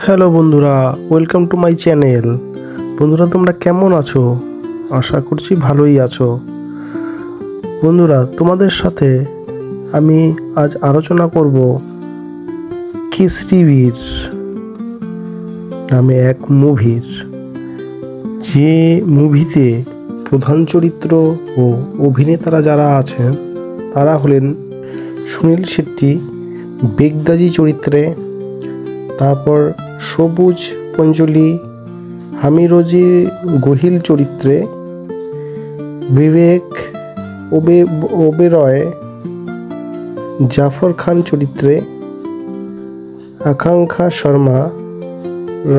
Hello বন্ধুরা, welcome to my channel. বন্ধুরা, তোমরা কেমন আছো? আশা করছি ভালোই আছো। বন্ধুরা, তোমাদের সাথে আমি আজ আলোচনা করব কেসরি নামে এক মুভির, যে মুভিতে প্রধান চরিত্র ও অভিনেতারা যারা আছেন তারা হলেন সুনীল শেট্টি বেগদাজি চরিত্রে, তারপর সবুজ পাঞ্চোলি হামিরোজি গোহিল চরিত্রে, বিবেক ওবেরয় জাফর খান চরিত্রে, আকাঙ্ক্ষা শর্মা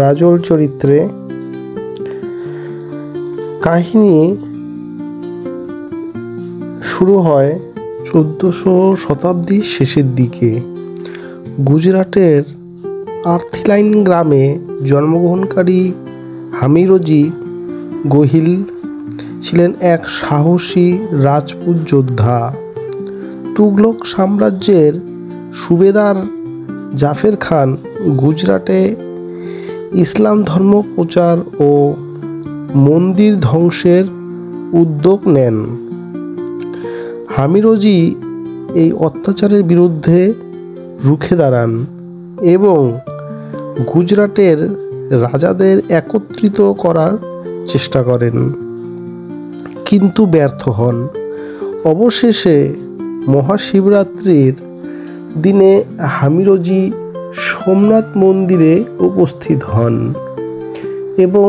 রাজল চরিত্রে। কাহিনী শুরু হয় 1400 শতাব্দীর শেষের দিকে। গুজরাটের আর্থিলাইন গ্রামে জন্মগ্রহণকারী হামিরোজি গোহিল ছিলেন এক সাহসী রাজপুত যোদ্ধা। তুগলক সাম্রাজ্যের সুবেদার জাফর খান গুজরাটে ইসলাম ধর্ম প্রচার ও মন্দির ধ্বংসের উদ্যোগ নেন। হামিরোজি এই অত্যাচারের বিরুদ্ধে রুখে দাঁড়ান এবং গুজরাটের রাজাদের একত্রিত করার চেষ্টা করেন, কিন্তু ব্যর্থ হন। অবশেষে মহাশিবরাত্রির দিনে হামিরোজি সোমনাথ মন্দিরে উপস্থিত হন এবং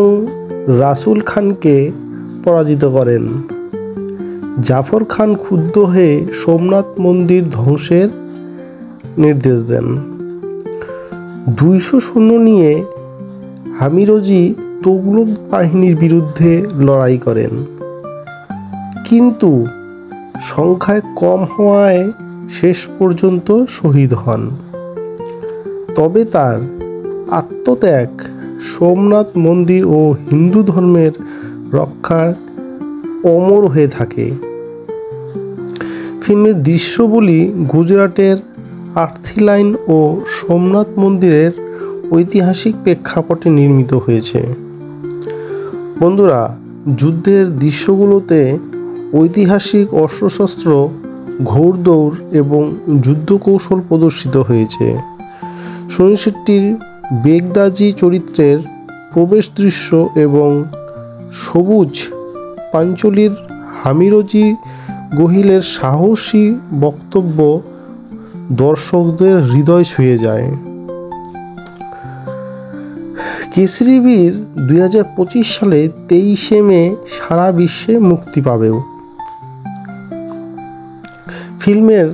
রাসুল খানকে পরাজিত করেন। জাফর খান ক্ষুব্ধ হয়ে সোমনাথ মন্দির ধ্বংসের নির্দেশ দেন। 200 সৈন্য নিয়ে হামিরোজি তুগলক বাহিনীর বিরুদ্ধে লড়াই করেন, কিন্তু সংখ্যায় কম হওয়ায় শেষ পর্যন্ত শহীদ হন। তবে তার আত্মত্যাগ সোমনাথ মন্দির ও হিন্দু ধর্মের রক্ষার অমর হয়ে থাকে। ফিল্মের দৃশ্যগুলি গুজরাটের আর্থিলাইন ও সোমনাথ মন্দিরের ঐতিহাসিক প্রেক্ষাপটে নির্মিত হয়েছে। বন্ধুরা, যুদ্ধের দৃশ্যগুলোতে ঐতিহাসিক অস্ত্রশস্ত্র, ঘোড়দৌড় এবং যুদ্ধ কৌশল প্রদর্শিত হয়েছে। সুনীল শেট্টির বেগদাজি চরিত্রের প্রবেশ দৃশ্য এবং সবুজ পাঞ্চোলির হামিরোজি গোহিলের সাহসী বক্তব্য দর্শকদের হৃদয় ছুঁয়ে যায়। কেসরি 2025 সালে 23শে মে সারা বিশ্বে মুক্তি পাবেও। ফিল্মের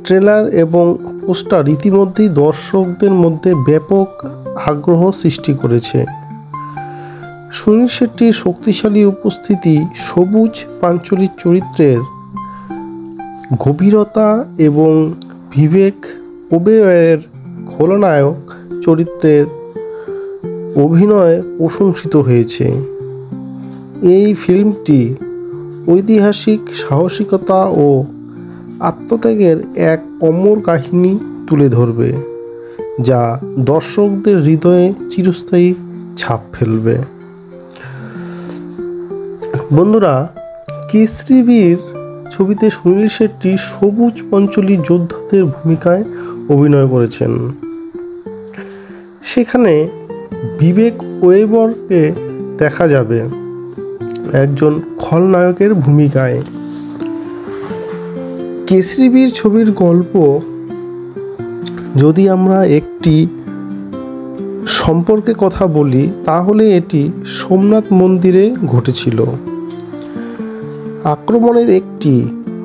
ট্রেলার এবং পোস্টার ইতিমধ্যেই দর্শকদের মধ্যে ব্যাপক আগ্রহ সৃষ্টি করেছে। সুনীল শেট্টির শক্তিশালী উপস্থিতি, সবুজ পাঞ্চোলির চরিত্রের গভীরতা এবং বিবেক ওবেরয়ের খলনায়ক চরিত্রের অভিনয় প্রশংসিত হয়েছে। এই ফিল্মটি ঐতিহাসিক সাহসিকতা ও আত্মত্যাগের এক অমর কাহিনী তুলে ধরবে, যা দর্শকদের হৃদয়ে চিরস্থায়ী ছাপ ফেলবে। বন্ধুরা, কেসরি ছবিতে সুনীল শেট্টি সবুজ পাঞ্চোলি যোদ্ধাদের ভূমিকায় অভিনয় করেছেন। সেখানে বিবেক ওবেরয়কে দেখা যাবে একজন খলনায়কের ভূমিকায়। কেসরি ছবির গল্প যদি আমরা একটি সম্পর্কে কথা বলি, তাহলে এটি সোমনাথ মন্দিরে ঘটেছিল। আক্রমণের একটি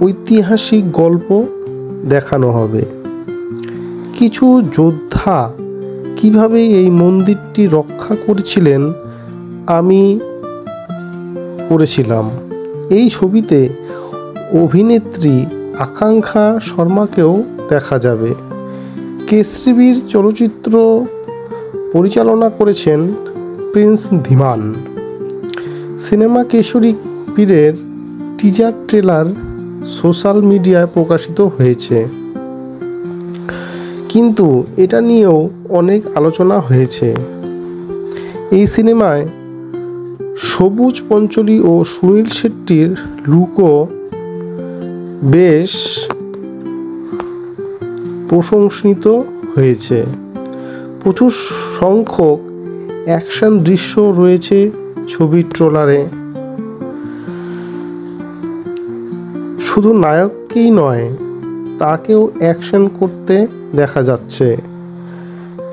ঐতিহাসিক গল্প দেখানো হবে। কিছু যোদ্ধা কিভাবে এই মন্দিরটি রক্ষা করেছিলেন আমি পড়েছিলাম। এই ছবিতে অভিনেত্রী আকাঙ্ক্ষা শর্মাকেও দেখা যাবে। কেসরি চলচ্চিত্র পরিচালনা করেছেন প্রিন্স ধীমান। সিনেমা কেশরী বীরের টিজার ট্রেলার সোশ্যাল মিডিয়ায় প্রকাশিত হয়েছে। কিন্তু এটা নিয়েও অনেক আলোচনা হয়েছে। এই সিনেমায় সবুজ পঞ্চলি ও সুনীল শেট্টির লুকও বেশ প্রশংসিত হয়েছে। প্রচুর সংখ্যক অ্যাকশন দৃশ্য রয়েছে ছবির ট্রেলারে। শুধু নায়ককেই নয়, তাকেও অ্যাকশন করতে দেখা যাচ্ছে।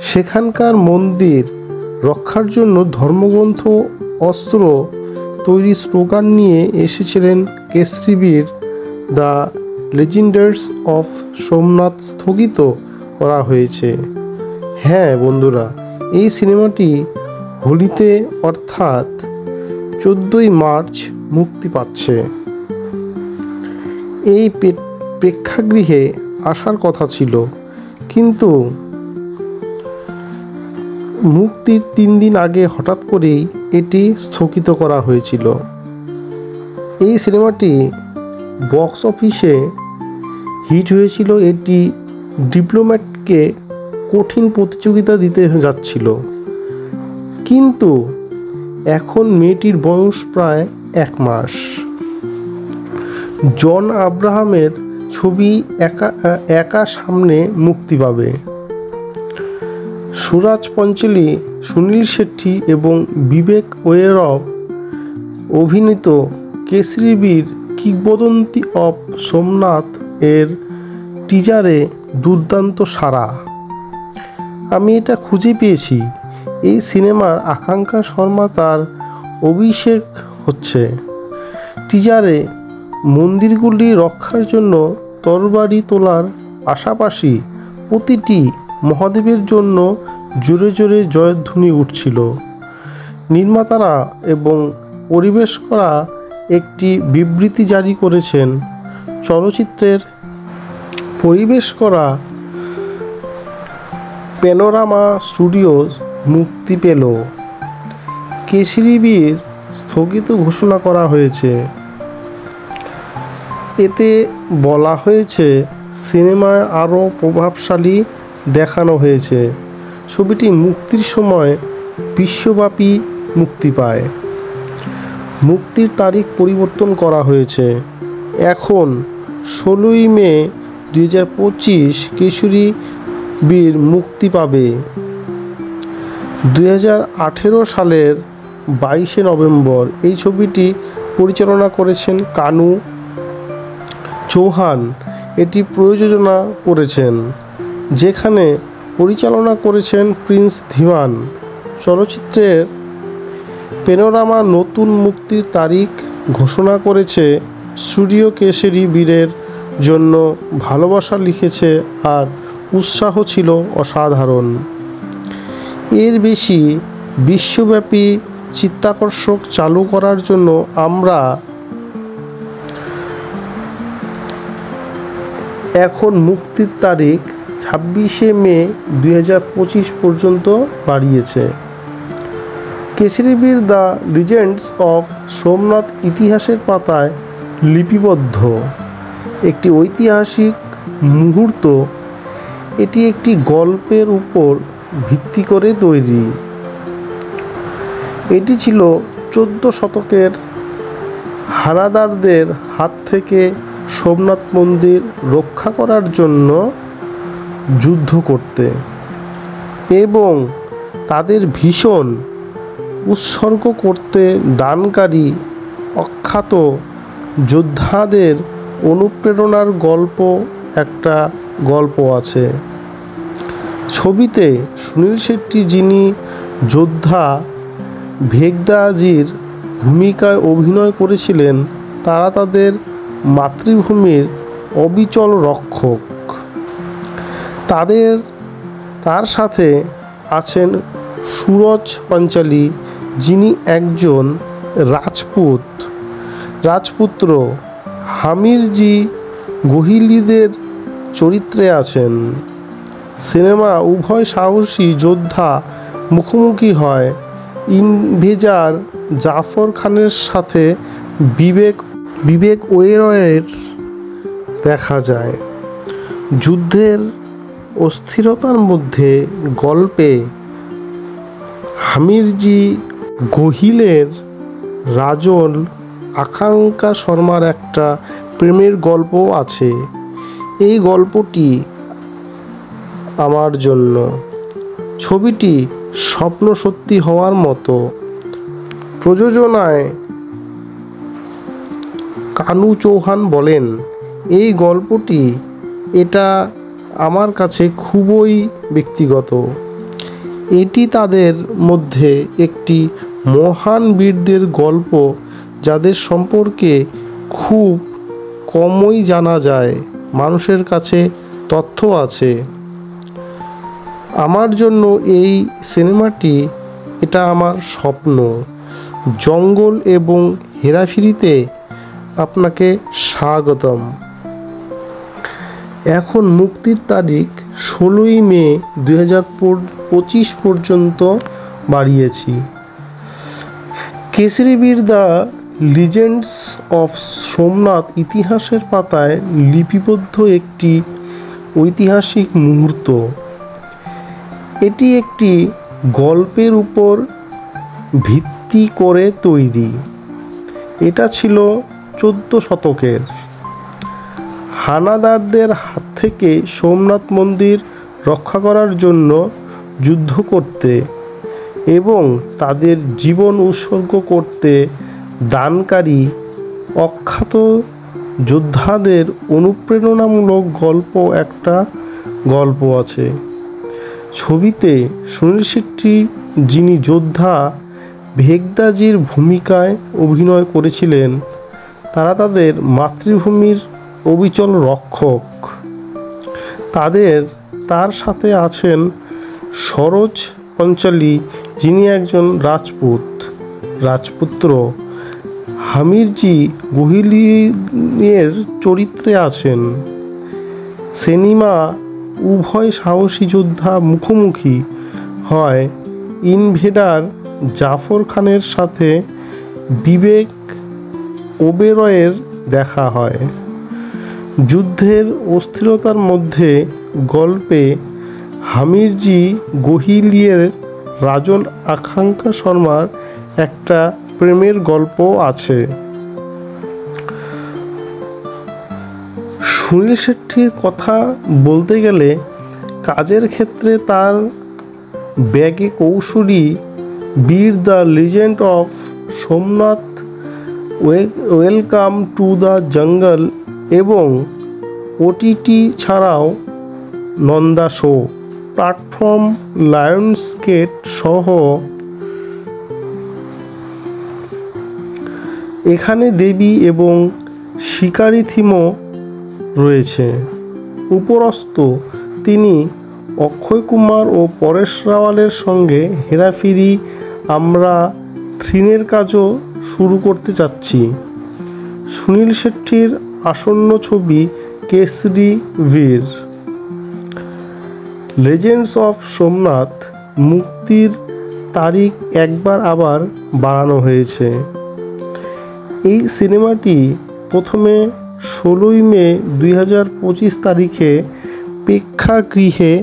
সেখানকার মন্দির রক্ষার জন্য ধর্মগ্রন্থ অস্ত্র তৈরি স্লোগান নিয়ে এসেছিলেন কেশরী বীর। দ্য লেজেন্ডার্স অফ সোমনাথ স্থগিত করা হয়েছে। হ্যাঁ বন্ধুরা, এই সিনেমাটি হোলিতে অর্থাৎ 14ই মার্চ মুক্তি পাচ্ছে। এই প্রেক্ষাগৃহে আসার কথা ছিল, কিন্তু মুক্তির 3 দিন আগে হঠাৎ করেই এটি স্থগিত করা হয়েছিল। এই সিনেমাটি বক্স অফিসে হিট হয়েছিল। এটি ডিপ্লোম্যাটকে কঠিন প্রতিযোগিতা দিতে যাচ্ছিল, কিন্তু এখন মেয়েটির বয়স প্রায় 1 মাস। জন আব্রাহামের ছবি একা সামনে মুক্তি পাবে। সুরাজ পঞ্চলি, সুনীল শেট্টি এবং বিবেক ওবেরয় অভিনীত কেশরী বীর কিংবদন্তি অফ সোমনাথ এর টিজারে দুর্দান্ত সাড়া। আমি এটা খুঁজে পেয়েছি। এই সিনেমার আকাঙ্ক্ষা শর্মা তার অভিষেক হচ্ছে। টিজারে মন্দিরগুলি রক্ষার জন্য তরবারি তোলার পাশাপাশি প্রতিটি মহাদেবের জন্য জোরে জোরে জয়ধ্বনি উঠছিল। নির্মাতারা এবং পরিবেশকরা একটি বিবৃতি জারি করেছেন। চলচ্চিত্রের পরিবেশ করা প্যানোরামা স্টুডিওজ মুক্তি পেল। কেশরী বীর স্থগিত ঘোষণা করা হয়েছে। এতে বলা হয়েছে সিনেমায় আরও প্রভাবশালী দেখানো হয়েছে। ছবিটি মুক্তির সময় বিশ্বব্যাপী মুক্তি পায়। মুক্তির তারিখ পরিবর্তন করা হয়েছে। এখন 16ই মে 2025 কেশরী বীর মুক্তি পাবে। 2018 সালের 22শে নভেম্বর এই ছবিটি পরিচালনা করেছেন কানু চৌহান। এটি প্রযোজনা করেছেন, যেখানে পরিচালনা করেছেন প্রিন্স ধীমান। চলচ্চিত্রের প্যানোরামা নতুন মুক্তির তারিখ ঘোষণা করেছে। স্টুডিও কেশরী বীরের জন্য ভালোবাসা লিখেছে আর উৎসাহ ছিল অসাধারণ। এর বেশি বিশ্বব্যাপী চিত্তাকর্ষক চালু করার জন্য আমরা এখন মুক্তির তারিখ 26শে মে 2025 পর্যন্ত বাড়িয়েছে। কেশরী বীর দ্য লিজেন্ডস অফ সোমনাথ ইতিহাসের পাতায় লিপিবদ্ধ একটি ঐতিহাসিক মুহূর্ত। এটি একটি গল্পের উপর ভিত্তি করে তৈরি। এটি ছিল 14 শতকের হানাদারদের হাত থেকে সোমনাথ মন্দির রক্ষা করার জন্য যুদ্ধ করতে এবং তাদের ভীষণ উৎসর্গ করতে দানকারী অখ্যাত যোদ্ধাদের অনুপ্রেরণার একটা গল্প আছে। ছবিতে সুনীল শেট্টি, যিনি যোদ্ধা ভেগদাজির ভূমিকায় অভিনয় করেছিলেন, তারা তাদের মাতৃভূমির অবিচল রক্ষক। তার সাথে আছেন সুরজ পঞ্চলি, যিনি একজন রাজপুত্র হামিরজি গোহিলীদের চরিত্রে আছেন। সিনেমা উভয় সাহসী যোদ্ধা মুখোমুখি হয়। ইনভেজার জাফর খানের সাথে বিবেক ওবেরয়ের দেখা যায়। যুদ্ধের অস্থিরতার মধ্যে গল্পে হামিরজি গোহিলের রাজন আকাঙ্ক্ষা শর্মার একটা প্রেমের গল্প আছে। এই গল্পটি আমার জন্য। ছবিটি স্বপ্ন সত্যি হওয়ার মতো। প্রযোজনায় কানু চৌহান বলেন, এই গল্পটি এটা আমার কাছে খুবই ব্যক্তিগত। এটি তাদের মধ্যে একটি মহান বীরদের গল্প যাদের সম্পর্কে খুব কমই জানা যায়। মানুষের কাছে তথ্য আছে। আমার জন্য এই সিনেমাটি এটা আমার স্বপ্ন। জঙ্গল এবং হেরাফেরিতে আপনাকে স্বাগতম। এখন মুক্তির তারিখ 16ই মে 2025 পর্যন্ত বাড়িয়েছি। কেসরি বীর দ্য লিজেন্ডস অফ সোমনাথ ইতিহাসের পাতায় লিপিবদ্ধ একটি ঐতিহাসিক মুহূর্ত। এটি একটি গল্পের উপর ভিত্তি করে তৈরি। এটা ছিল 14 শতকের হানাদারদের হাত থেকে সোমনাথ মন্দির রক্ষা করার জন্য যুদ্ধ করতে এবং তাদের জীবন উৎসর্গ করতে দানকারী অখ্যাত যোদ্ধাদের অনুপ্রেরণামূলক একটা গল্প আছে। ছবিতে সুনীল শেট্টি, যিনি যোদ্ধা ভেগদাজির ভূমিকায় অভিনয় করেছিলেন, তাদের মাতৃভূমির অবিচল রক্ষক। তার সাথে আছেন সরোজ পঞ্চালি, যিনি একজন রাজপুত্র। হামিরজি গোহিলের চরিত্রে আছেন। সিনেমা উভয় সাহসী যোদ্ধা মুখোমুখি হয় ইনভেডার জাফর খানের সাথে বিবেক ওবেরয়ের দেখা হয়। যুদ্ধের অস্থিরতার মধ্যে গল্পে হামিরজি গোহিলের রাজন আকাঙ্ক্ষা শর্মার একটা প্রেমের গল্প আছে। সুনীল শেট্টির কথা বলতে গেলে কাজের ক্ষেত্রে তার ব্যাগে কৌশলী বীর the legend of Somnath, welcome to the jungle এবং ওটিটি ছাড়াও নন্দা শো, প্ল্যাটফর্ম, লায়ন্সগেট সহ এখানে দেবী এবং শিকারী থিমও রয়েছে। উপরস্থ তিনি অক্ষয় কুমার ও পরেশ রাওয়ালের সঙ্গে হেরাফেরি আমরা 3 কাজও শুরু করতে যাচ্ছি। সুনীল শেট্টির আসন্ন ছবি কেসরি বীর লেজেন্ডস অফ সোমনাথ মুক্তির তারিখ একবার আবার বাড়ানো হয়েছে। এই সিনেমাটি প্রথমে 16ই মে 2025 তারিখে প্রেক্ষাগৃহে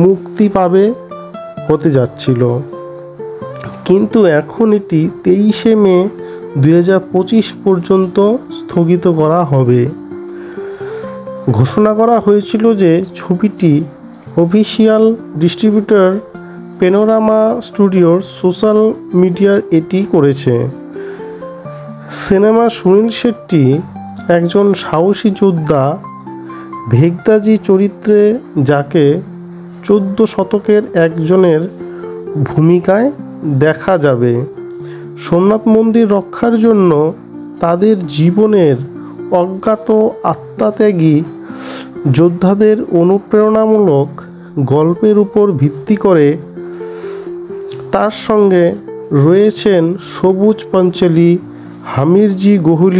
মুক্তি পাবে হতে যাচ্ছিল, কিন্তু এখন এটি 23শে মে 2025 পর্যন্ত স্থগিত করা হবে। ঘোষণা করা হয়েছিল যে ছবিটি অফিসিয়াল ডিস্ট্রিবিউটর প্যানোরামা স্টুডিওর সোশ্যাল মিডিয়ায় এটি করেছে। সিনেমা সুনীল শেট্টি একজন সাহসী যোদ্ধা ভেগদাজি চরিত্রে, যাকে 14 শতকের একজনের ভূমিকায় দেখা যাবে। সোমনাথ মন্দির রক্ষার জন্য তাদের জীবনের অজ্ঞাত আত্মত্যাগী যোদ্ধাদের অনুপ্রেরণামূলক গল্পের উপর ভিত্তি করে। তার সঙ্গে রয়েছেন সবুজ পাঞ্চালি, হামিরজি গোহিল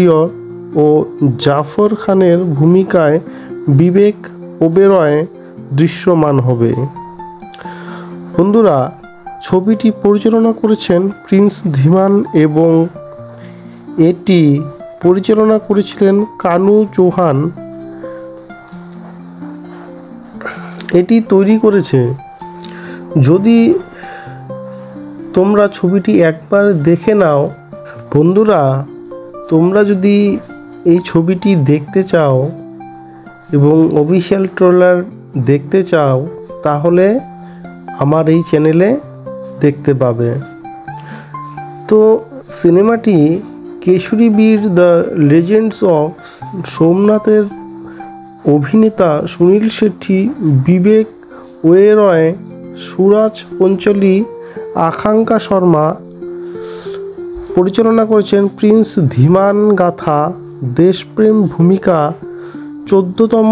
ও জাফর খানের ভূমিকায় বিবেক ওবেরয় দৃশ্যমান হবে। বন্ধুরা, ছবিটি পরিচালনা করেছেন প্রিন্স ধীমান এবং এটি পরিচালনা করেছিলেন কানু চৌহান। এটি তৈরি করেছে, যদি তোমরা ছবিটি একবার দেখে নাও। বন্ধুরা, তোমরা যদি এই ছবিটি দেখতে চাও এবং অফিশিয়াল ট্রেলার দেখতে চাও তাহলে আমার এই চ্যানেলে দেখতে পাবে। তো সিনেমাটি কেশরী বীর দ্য লেজেন্ডস অফ সোমনাথের অভিনেতা সুনীল শেট্টি, বিবেক ওয়েরয়, সুরাজ পঞ্চলি, আকাঙ্ক্ষা শর্মা পরিচালনা করেছেন প্রিন্স ধীমান গাথা। দেশপ্রেম ভূমিকা, 14তম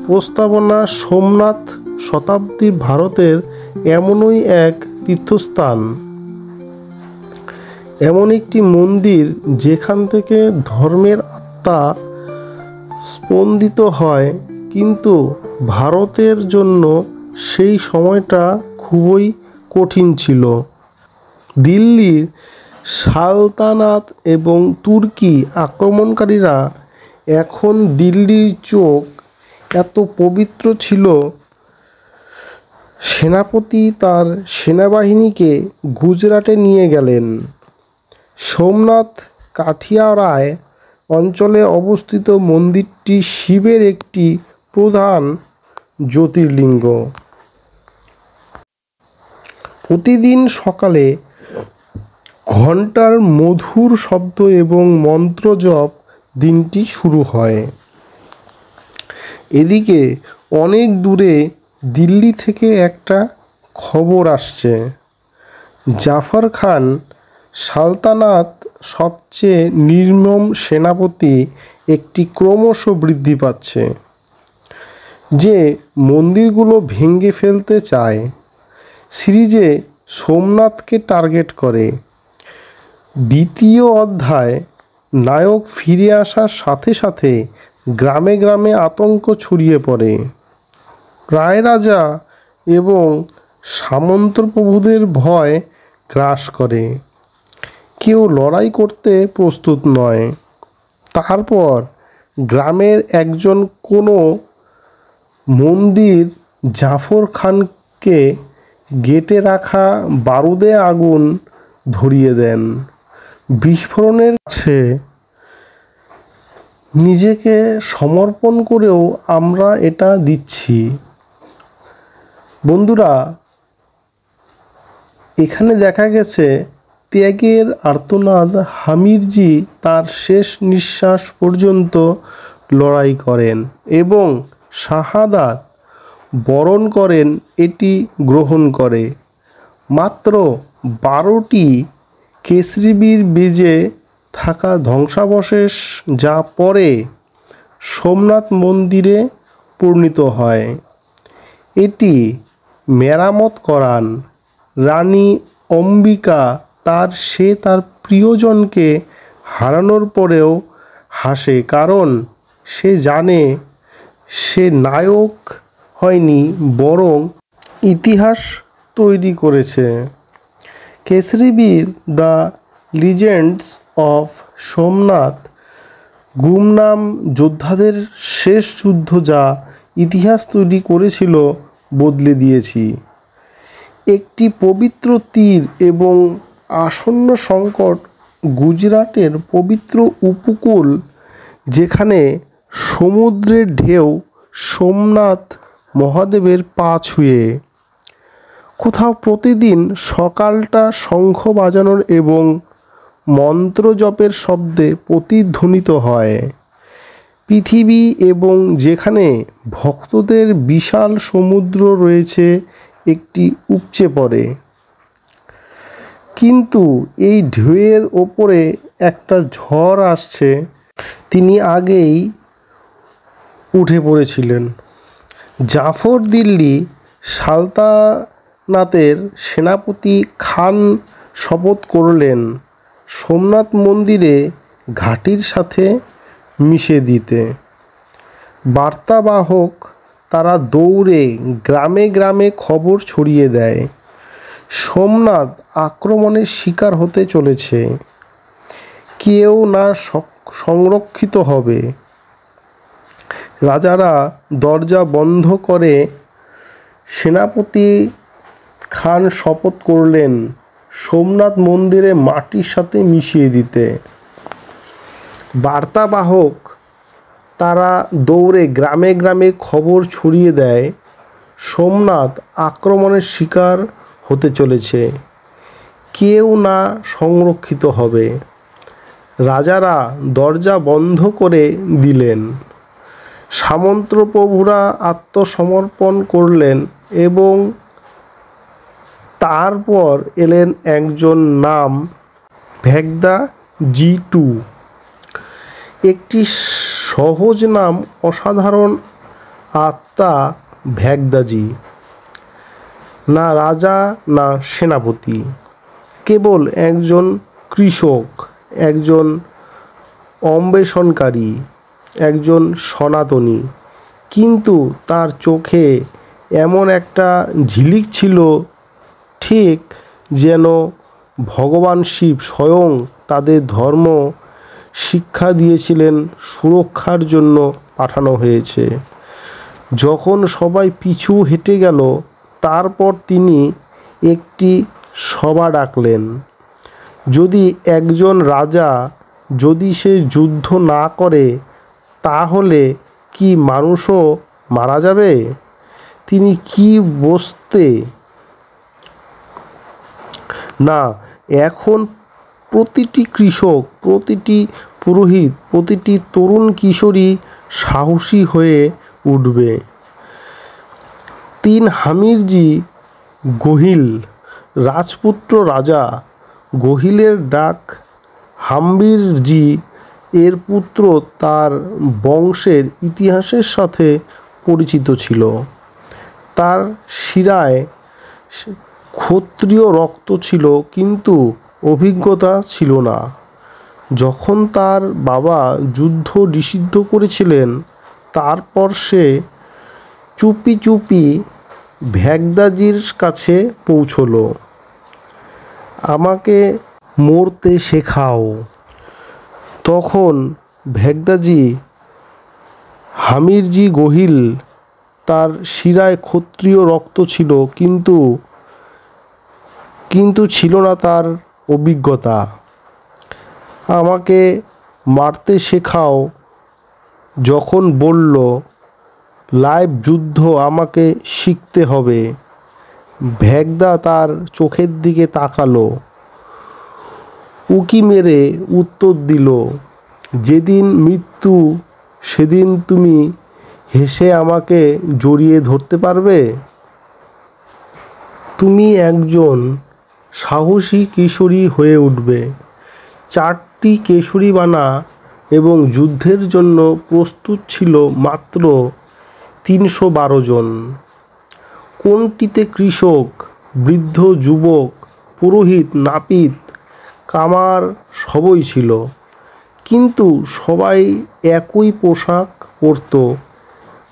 প্রস্তাবনা, সোমনাথ শতাব্দীর ভারতের এমনই এক তীর্থস্থান, এমন একটি মন্দির যেখান থেকে ধর্মের আত্মা স্পন্দিত হয়। কিন্তু ভারতের জন্য সেই সময়টা খুবই কঠিন ছিল। দিল্লির সালতানাত এবং তুর্কি আক্রমণকারীরা এখন দিল্লির চোখ এত পবিত্র ছিল, সেনাপতি তার সেনাবাহিনীকে গুজরাটে নিয়ে গেলেন। সোমনাথ কাঠিয়ারায় অঞ্চলে অবস্থিত মন্দিরটি শিবের একটি প্রধান জ্যোতির্লিঙ্গ। প্রতিদিন সকালে ঘণ্টার মধুর শব্দ এবং মন্ত্র জপ দিনটি শুরু হয়। এদিকে অনেক দূরে দিল্লি থেকে একটা খবর আসছে, জাফর খান সালতানাত সবচেয়ে নির্মম সেনাপতি একটি ক্রমশ বৃদ্ধি পাচ্ছে, যে মন্দিরগুলো ভেঙে ফেলতে চায়। সিরিজে সোমনাথকে টার্গেট করে। দ্বিতীয় অধ্যায়, নায়ক ফিরে আসার সাথে সাথে গ্রামে গ্রামে আতঙ্ক ছড়িয়ে পড়ে। রায়রাজা এবং সামন্তপ্রভুদের ভয় গ্রাস করে। কেউ লড়াই করতে প্রস্তুত নয়। তারপর গ্রামের একজন কোনো মন্দির জাফর খানকে গেটে রাখা বারুদে আগুন ধরিয়ে দেন। বিস্ফোরণের কাছে নিজেকে সমর্পণ করেও আমরা এটা দিচ্ছি। বন্ধুরা, এখানে দেখা গেছে ত্যাগের আর্তনাদ। হামিরজি তার শেষ নিঃশ্বাস পর্যন্ত লড়াই করেন এবং শাহাদাত বরণ করেন, এটি গ্রহণ করে। মাত্র 12টি কেশরী বীর বেজে থাকা ধ্বংসাবশেষ যা পরে সোমনাথ মন্দিরে পরিণত হয়, এটি মেরামত করান। রানী অম্বিকা তার প্রিয়জনকে হারানোর পরেও হাসে, কারণ সে জানে সে নায়ক হয়নি, বরং ইতিহাস তৈরি করেছে। কেশরী বীর the legends of Somnath Gumnaam যোদ্ধাদের শেষ যুদ্ধ যা ইতিহাস তৈরি করেছিল বদলে দিয়েছি। একটি পবিত্র তীর এবং আসন্ন সংকট, গুজরাটের পবিত্র উপকূল যেখানে সমুদ্রের ঢেউ সোমনাথ মহাদেবের পা ছুঁয়ে। কোথাও প্রতিদিন সকালটা শঙ্খ বাজানোর এবং মন্ত্র জপের শব্দে প্রতিধ্বনিত হয়। পৃথিবী এবং যেখানে ভক্তদের বিশাল সমুদ্র রয়েছে একটি উপচে পড়ে, কিন্তু এই ঢেউয়ের ওপরে একটা ঝড় আসছে। তিনি আগেই উঠে পড়েছিলেন। জাফর দিল্লি সালতানাতের সেনাপতি খান শপথ করলেন সোমনাথ মন্দিরে ঘাঁটির সাথে মিশে দিতে। বার্তাবাহক তারা দৌড়ে গ্রামে গ্রামে খবর ছড়িয়ে দেয়, সোমনাথ আক্রমণের শিকার হতে চলেছে, কেউ না সংরক্ষিত হবে। রাজারা দরজা বন্ধ করে। সেনাপতি খান শপথ করলেন সোমনাথ মন্দিরে মাটির সাথে মিশিয়ে দিতে। বার্তাবাহক তারা দৌড়ে গ্রামে গ্রামে খবর ছড়িয়ে দেয়, সোমনাথ আক্রমণের শিকার হতে চলেছে, কেউ না সংরক্ষিত হবে। রাজারা দরজা বন্ধ করে দিলেন। সামন্তপ্রভুরা আত্মসমর্পণ করলেন এবং তারপর এলেন একজন নাম ভেগদা জি2। একটি সহজ নাম, অসাধারণ আত্মা ভেগদাজি। না রাজা না সেনাপতি, কেবল একজন কৃষক, একজন অন্বেষণকারী, একজন সনাতনী। কিন্তু তার চোখে এমন একটা ঝিলিক ছিল, ঠিক যেন ভগবান শিব স্বয়ং তাদের ধর্ম শিক্ষা দিয়েছিলেন, সুরক্ষার জন্য পাঠানো হয়েছে। যখন সবাই পিছু হেঁটে গেল, তারপর তিনি একটি সভা ডাকলেন। যদি একজন রাজা, যদি সে যুদ্ধ না করে, তাহলে কি মানুষও মারা যাবে? তিনি কি বসতে না? এখন প্রতিটি কৃষক, প্রতিটি পুরোহিত, প্রতিটি তরুণ কিশোরী সাহসী হয়ে উঠবে। হামিরজি গহিল, রাজপুত্র রাজা গহিলের ডাক হাম্বিরজি এর পুত্র, তার বংশের ইতিহাসের সাথে পরিচিত ছিল। তার শিরায় ক্ষত্রিয় রক্ত ছিল, কিন্তু অভিজ্ঞতা ছিল না। যখন তার বাবা যুদ্ধ নিষিদ্ধ করেছিলেন, তারপর সে চুপি চুপি ভেগদাজির কাছে পৌঁছলো। আমাকে মরতে শেখাও। তখন ভেগদাজি হামিরজি গহিল, তার শিরায় ক্ষত্রিয় রক্ত ছিল, কিন্তু ছিল না তার অভিজ্ঞতা। আমাকে মারতে শেখাও যখন বলল, লাইভ যুদ্ধ আমাকে শিখতে হবে। ভেগদা তার চোখের দিকে তাকালো, উকি মেরে উত্তর দিল, যেদিন মৃত্যু, সেদিন তুমি হেসে আমাকে জড়িয়ে ধরতে পারবে? তুমি একজন সাহসী কিশোরী হয়ে উঠবে। 4টি কেশরী বানা এবং যুদ্ধের জন্য প্রস্তুত ছিল মাত্র 312 জন। কোনটিতে কৃষক, বৃদ্ধ, যুবক, পুরোহিত, নাপিত, কামার সবই ছিল, কিন্তু সবাই একই পোশাক পরত।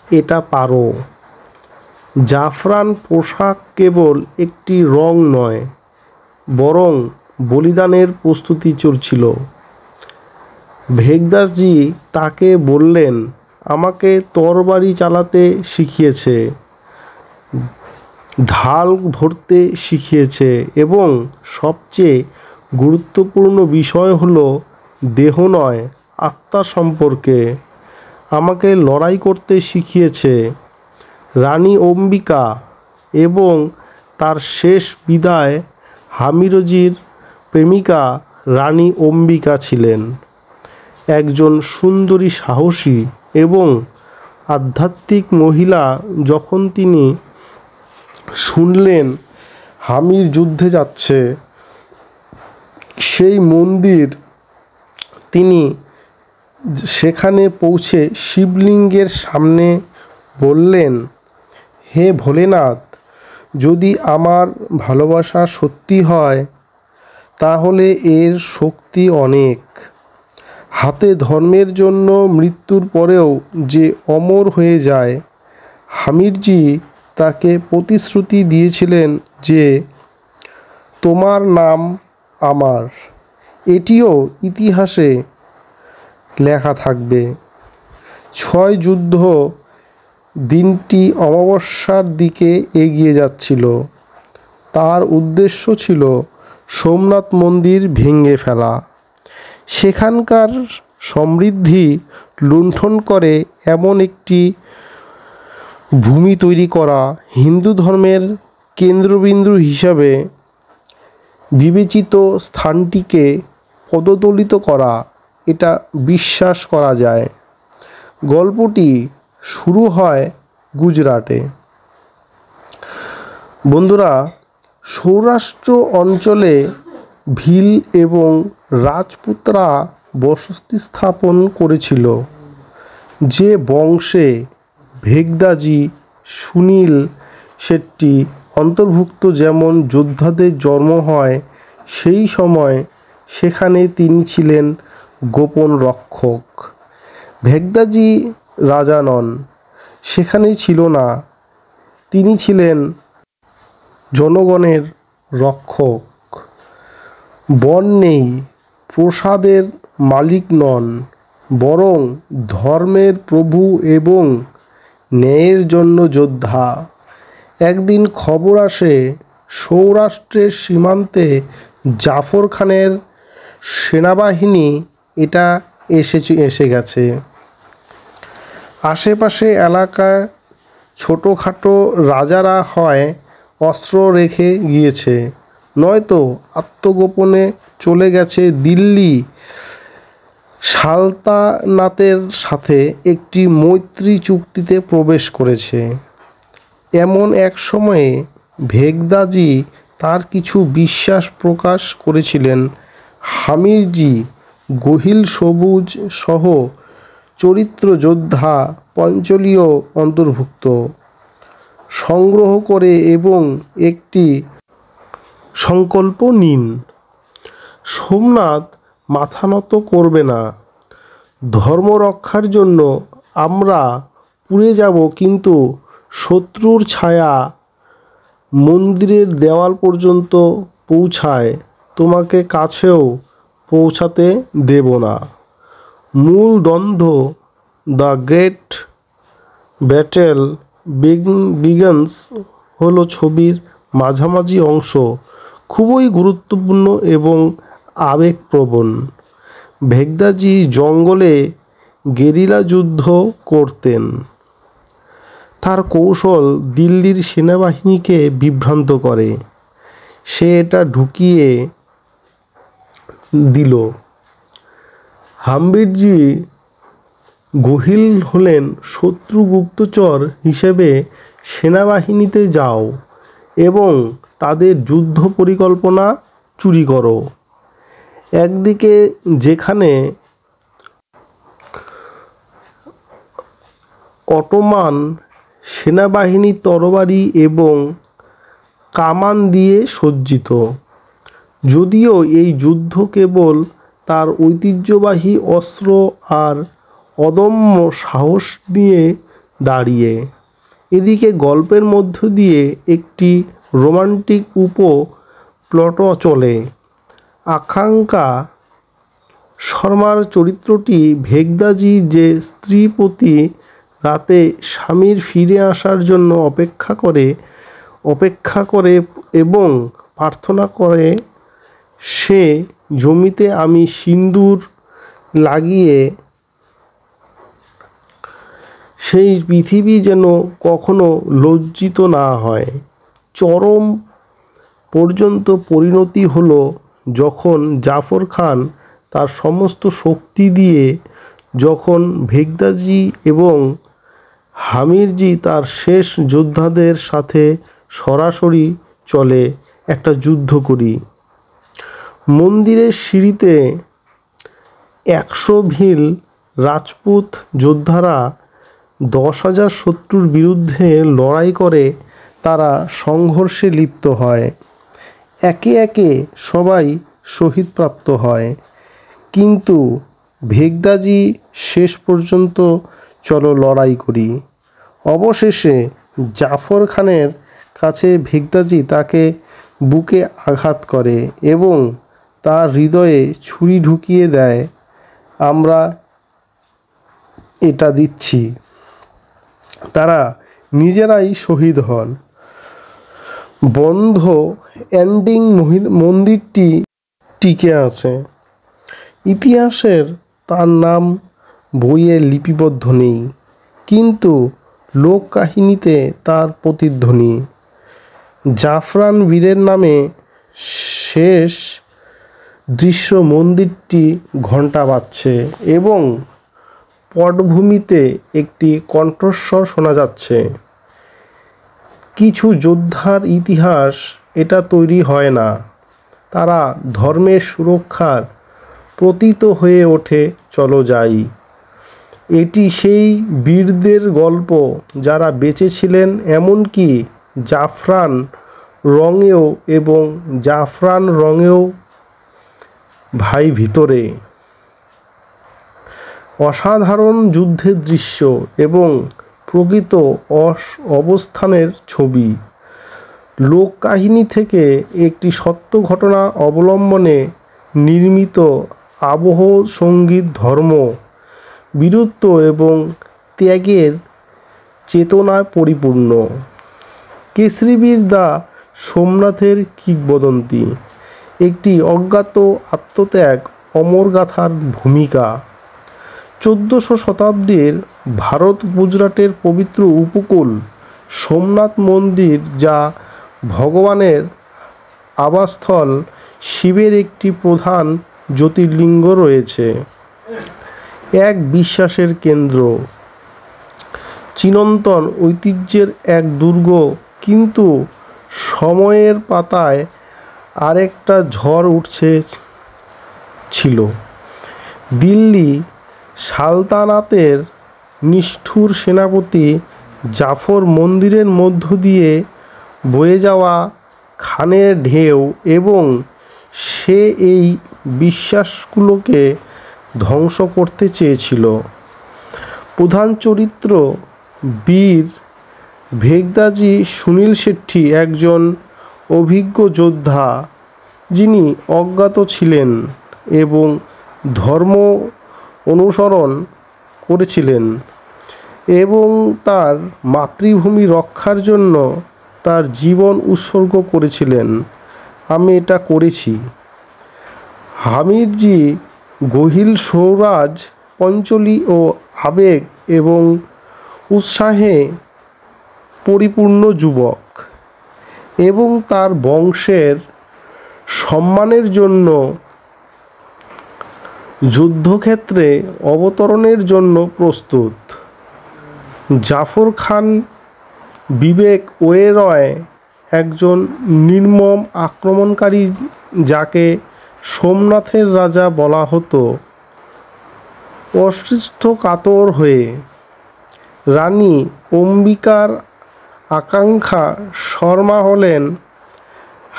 এটা পারো। জাফরান পোশাক কেবল একটি রং নয়, বরং বলিদানের প্রস্তুতি চলছিল। ভেগদাজি তাকে বললেন, আমাকে তরবারি চালাতে শিখিয়েছে, ঢাল ধরতে শিখিয়েছে, এবং সবচেয়ে গুরুত্বপূর্ণ বিষয় হলো দেহ নয়, আত্মা সম্পর্কে। আমাকে লড়াই করতে শিখিয়েছে। রানী অম্বিকা এবং তার শেষ বিদায় হামিরজির প্রেমিকা রানী অম্বিকা ছিলেন একজন সুন্দরী, সাহসী এবং আধ্যাত্মিক মহিলা। যখন তিনি শুনলেন হামির যুদ্ধে যাচ্ছে সেই মন্দির, তিনি সেখানে পৌঁছে শিবলিঙ্গের সামনে বললেন, হে ভোলেনাথ, যদি আমার ভালোবাসা সত্যি হয়, তাহলে এর শক্তি অনেক। হাতে ধর্মের জন্য মৃত্যুর পরেও যে অমর হয়ে যায়। হামিরজি তাকে প্রতিশ্রুতি দিয়েছিলেন যে তোমার নাম আমার, এটিও ইতিহাসে লেখা থাকবে। 6 যুদ্ধ দিনটি অমাবস্যার দিকে এগিয়ে যাচ্ছিল। তার উদ্দেশ্য ছিল সোমনাথ মন্দির ভেঙে ফেলা, সেখানকার সমৃদ্ধি লুণ্ঠন করে এমন একটি ভূমি তৈরি করা, হিন্দু ধর্মের কেন্দ্রবিন্দু হিসাবে বিবেচিত স্থানটিকে পদদলিত করা, এটা বিশ্বাস করা যায়। গল্পটি শুরু হয় গুজরাটে। বন্ধুরা, সৌরাষ্ট্র অঞ্চলে ভিল এবং রাজপুতরা বসতি স্থাপন করেছিল। যে বংশে ভেগদাজি, সুনীল শেট্টি অন্তর্ভুক্ত যেমন যোদ্ধাদের জন্ম হয়, সেই সময় সেখানে তিনি ছিলেন গোপন রক্ষক। ভেগদাজি রাজা নন, সেখানে ছিল না, তিনি ছিলেন জনগণের রক্ষক। বন নেই, প্রসাদের মালিক নন, বরং ধর্মের প্রভু এবং ন্যায়ের জন্য যোদ্ধা। একদিন খবর আসে সৌরাষ্ট্রের সীমান্তে জাফর খানের সেনাবাহিনী এটা এসে গেছে। আশেপাশে এলাকায় ছোটোখাটো রাজারা হয় অস্ত্র রেখে গিয়েছে, নয়তো আত্মগোপনে চলে গেছে দিল্লি সালতানাতের সাথে একটি মৈত্রী চুক্তিতে প্রবেশ করেছে। এমন এক সময়ে ভেগদাজি তার কিছু বিশ্বাস প্রকাশ করেছিলেন। হামিরজি, গহিল সবুজ সহ চরিত্র যোদ্ধা পঞ্চলীয় অন্তর্ভুক্ত সংগ্রহ করে এবং একটি সংকল্প নিন। সোমনাথ মাথা নত করবে না। ধর্ম রক্ষার জন্য আমরা পুড়ে যাব, কিন্তু শত্রুর ছায়া মন্দিরের দেওয়াল পর্যন্ত পৌঁছায় তোমাকে কাছেও পৌঁছাতে দেব না। মূল দ্বন্দ্ব, দ্য গ্রেট ব্যাটেল বিগন্স, হলো ছবির মাঝামাঝি অংশ, খুবই গুরুত্বপূর্ণ এবং আবেগপ্রবণ। ভেগদাজি জঙ্গলে গেরিলা যুদ্ধ করতেন। তার কৌশল দিল্লির সেনাবাহিনীকে বিভ্রান্ত করে। সে এটা ঢুকিয়ে দিল। হামিরজি গহিল হলেন শত্রু গুপ্তচর হিসেবে সেনাবাহিনীতে যাও এবং তাদের যুদ্ধ পরিকল্পনা চুরি করো। একদিকে যেখানে অটোমান সেনাবাহিনী তরবারি এবং কামান দিয়ে সজ্জিত, যদিও এই যুদ্ধ কেবল তার ঐতিহ্যবাহী অস্ত্র আর অদম্য সাহস নিয়ে দাঁড়িয়ে। এদিকে গল্পের মধ্য দিয়ে একটি রোমান্টিক প্লটও চলে। আকাঙ্ক্ষা শর্মার চরিত্রটি ভেগদাজি যে স্ত্রী প্রতি রাতে স্বামীর ফিরে আসার জন্য অপেক্ষা করে এবং প্রার্থনা করে, সে জমিতে আমি সিঁদুর লাগিয়ে সেই পৃথিবী যেন কখনো লজ্জিত না হয়। চরম পর্যন্ত পরিণতি হলো যখন জাফর খান তার সমস্ত শক্তি দিয়ে, যখন ভেগদাজি এবং হামিরজি তার শেষ যোদ্ধাদের সাথে সরাসরি চলে একটা যুদ্ধ করি। মন্দিরের সিঁড়িতে 100 ভিল রাজপুত যোদ্ধারা 10,000 শত্রুর বিরুদ্ধে লড়াই করে। তারা সংঘর্ষে লিপ্ত হয়, একে একে সবাই শহীদপ্রাপ্ত হয়, কিন্তু ভেগদাজি শেষ পর্যন্ত চলো লড়াই করি। অবশেষে জাফর খানের কাছে ভেগদাজি তাকে বুকে আঘাত করে এবং তার হৃদয়ে ছুরি ঢুকিয়ে দেয়। আমরা এটা দিচ্ছি। তারা নিজেরাই শহীদ হন। বন্ধ এন্ডিং মন্দিরটি টিকে আছে। ইতিহাসের তার নাম বইয়ে লিপিবদ্ধ নেই, কিন্তু লোককাহিনীতে তার প্রতিধ্বনি। জাফরান বীরের নামে শেষ দৃশ্য মন্দিরটি ঘণ্টা বাজছে এবং পটভূমিতে একটি কণ্ঠস্বর শোনা যাচ্ছে। কিছু যোদ্ধার ইতিহাস এটা তৈরি হয় না, তারা ধর্মের সুরক্ষার প্রতীত হয়ে ওঠে। চলো যাই। এটি সেই বীরদের গল্প যারা বেঁচে ছিলেন এমনকি জাফরান রঙেও এবং জাফরান রঙেও ভাই ভিতরে। অসাধারণ যুদ্ধের দৃশ্য এবং প্রকৃত অবস্থানের ছবি। লোককাহিনী থেকে একটি সত্য ঘটনা অবলম্বনে নির্মিত আবহ সঙ্গীত ধর্ম, বীরত্ব এবং ত্যাগের চেতনায় পরিপূর্ণ। কেশরী বীর দ্য সোমনাথের কিংবদন্তি, একটি অজ্ঞাত আত্মত্যাগ অমরগাথার ভূমিকা। 1400 শতাব্দীর ভারত গুজরাটের পবিত্র উপকূল সোমনাথ মন্দির, যা ভগবানের আবাসস্থল শিবের একটি প্রধান জ্যোতির্লিঙ্গ রয়েছে, এক বিশ্বাসের কেন্দ্র, চিরন্তন ঐতিহ্যের এক দুর্গ। কিন্তু সময়ের পাতায় আরেকটা ঝড় উঠছে ছিল। দিল্লি সালতানাতের নিষ্ঠুর সেনাপতি জাফর মন্দিরের মধ্য দিয়ে বয়ে যাওয়া খানের ঢেউ, এবং সে এই বিশ্বাসগুলোকে ধ্বংস করতে চেয়েছিল। প্রধান চরিত্র বীর ভেগদাজি সুনীল শেট্টি একজন অভিজ্ঞ যোদ্ধা, যিনি অজ্ঞাত ছিলেন এবং ধর্ম অনুসরণ করেছিলেন এবং তার মাতৃভূমি রক্ষার জন্য তার জীবন উৎসর্গ করেছিলেন। আমি এটা করেছি। হামিরজি গহিল সৌরাজ পঞ্চলি ও আবেগ এবং উৎসাহে পরিপূর্ণ যুবক, এবং তার বংশের সম্মানের জন্য যুদ্ধক্ষেত্রে অবতরণের জন্য প্রস্তুত। জাফর খান বিবেক ওবেরয় একজন নির্মম আক্রমণকারী, যাকে সোমনাথের রাজা বলা হতো। অসুস্থ কাতর হয়ে রানী অম্বিকার আকাঙ্ক্ষা শর্মা হলেন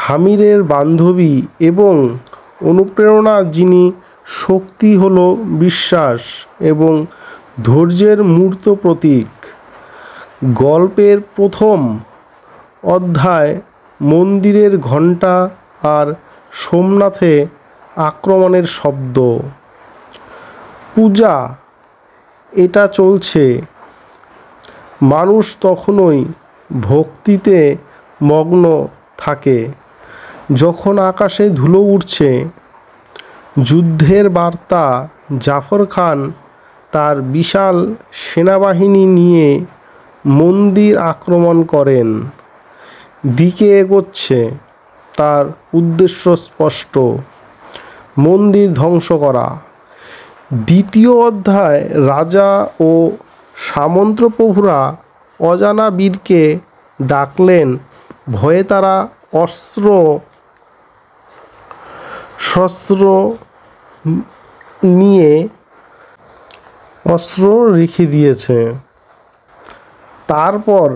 হামিরের বান্ধবী এবং অনুপ্রেরণা, যিনি শক্তি হল বিশ্বাস এবং ধৈর্যের মূর্ত প্রতীক। গল্পের প্রথম অধ্যায় মন্দিরের ঘণ্টা আর সোমনাথে আক্রমণের শব্দ। পূজা এটা চলছে। মানুষ তখনই ভক্তিতে মগ্ন থাকে যখন আকাশে ধুলো উঠছে। যুদ্ধের বার্তা। জাফর খান তার বিশাল সেনাবাহিনী নিয়ে মন্দির আক্রমণ করেন। দিকে এগোচ্ছে। তার উদ্দেশ্য স্পষ্ট, মন্দির ধ্বংস করা। দ্বিতীয় অধ্যায় রাজা ও সামন্তপ্রভুরা অজানা বীরকে ডাকলেন। ভয়ে তারা অস্ত্র রেখে দিয়েছে। তারপর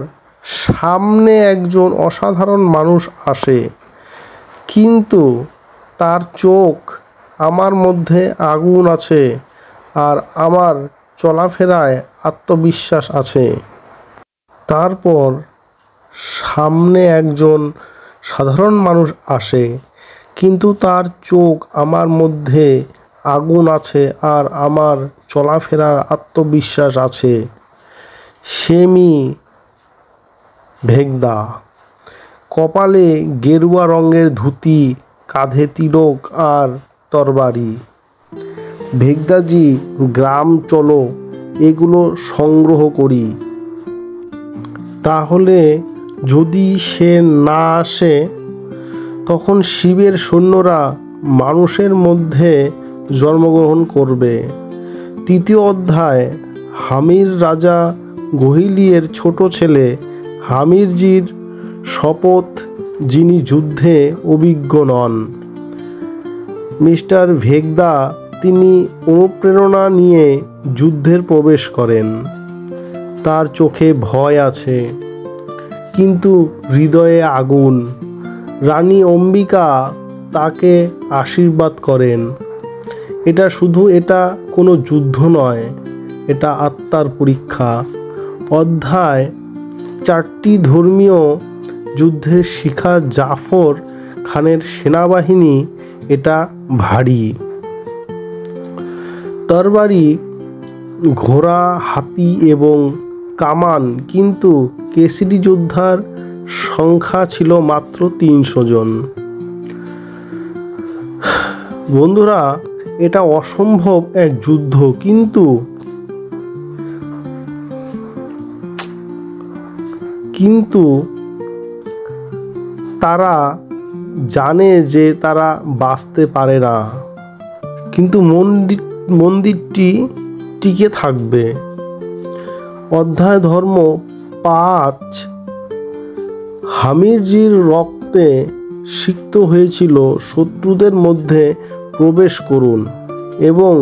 সামনে একজন অসাধারণ মানুষ আসে, কিন্তু তার চোখ, আমার মধ্যে আগুন আছে আর আমার চলাফেরায় আত্মবিশ্বাস আছে। তারপর সামনে একজন সাধারণ মানুষ আসে, কিন্তু তার চোখ, আমার মধ্যে আগুন আছে আর আমার চলাফেরার আত্মবিশ্বাস আছে। সেমি ভেগদা। কপালে গেরুয়া রঙের ধুতি, কাঁধে তিলক আর তরবারি। ভেগদাজি, গ্রাম চলো, এগুলো সংগ্রহ করি। তাহলে যদি সে না আসে, তখন শিবের সৈন্যরা মানুষের মধ্যে জন্মগ্রহণ করবে। তৃতীয় অধ্যায়। হামির রাজা গহিলিয়ের ছোট ছেলে হামিরজির শপথ, যিনি যুদ্ধে অভিজ্ঞ নন। মিস্টার ভেগদা, তিনি অনুপ্রেরণা নিয়ে যুদ্ধের প্রবেশ করেন। তার চোখে ভয় আছে, কিন্তু হৃদয়ে আগুন। রানী অম্বিকা তাকে আশীর্বাদ করেন। এটা কোনো যুদ্ধ নয়, এটা আত্মার পরীক্ষা। অধ্যায় 4টি ধর্মীয় যুদ্ধের শিখা জাফর খানের সেনাবাহিনী এটা ভারী। তরবারি, ঘোড়া, হাতি এবং কামান, কিন্তু কেসরি যোদ্ধার সংখ্যা ছিল মাত্র 300 জন। বন্ধুরা, এটা অসম্ভব এক যুদ্ধ, কিন্তু তারা জানে যে তারা বাঁচতে পারে না, কিন্তু মন্দিরটি টিকে থাকবে। অধ্যায় ধর্ম 5। হামিরজির রক্তে সিক্ত হয়েছিল, শত্রুদের মধ্যে প্রবেশ করুন এবং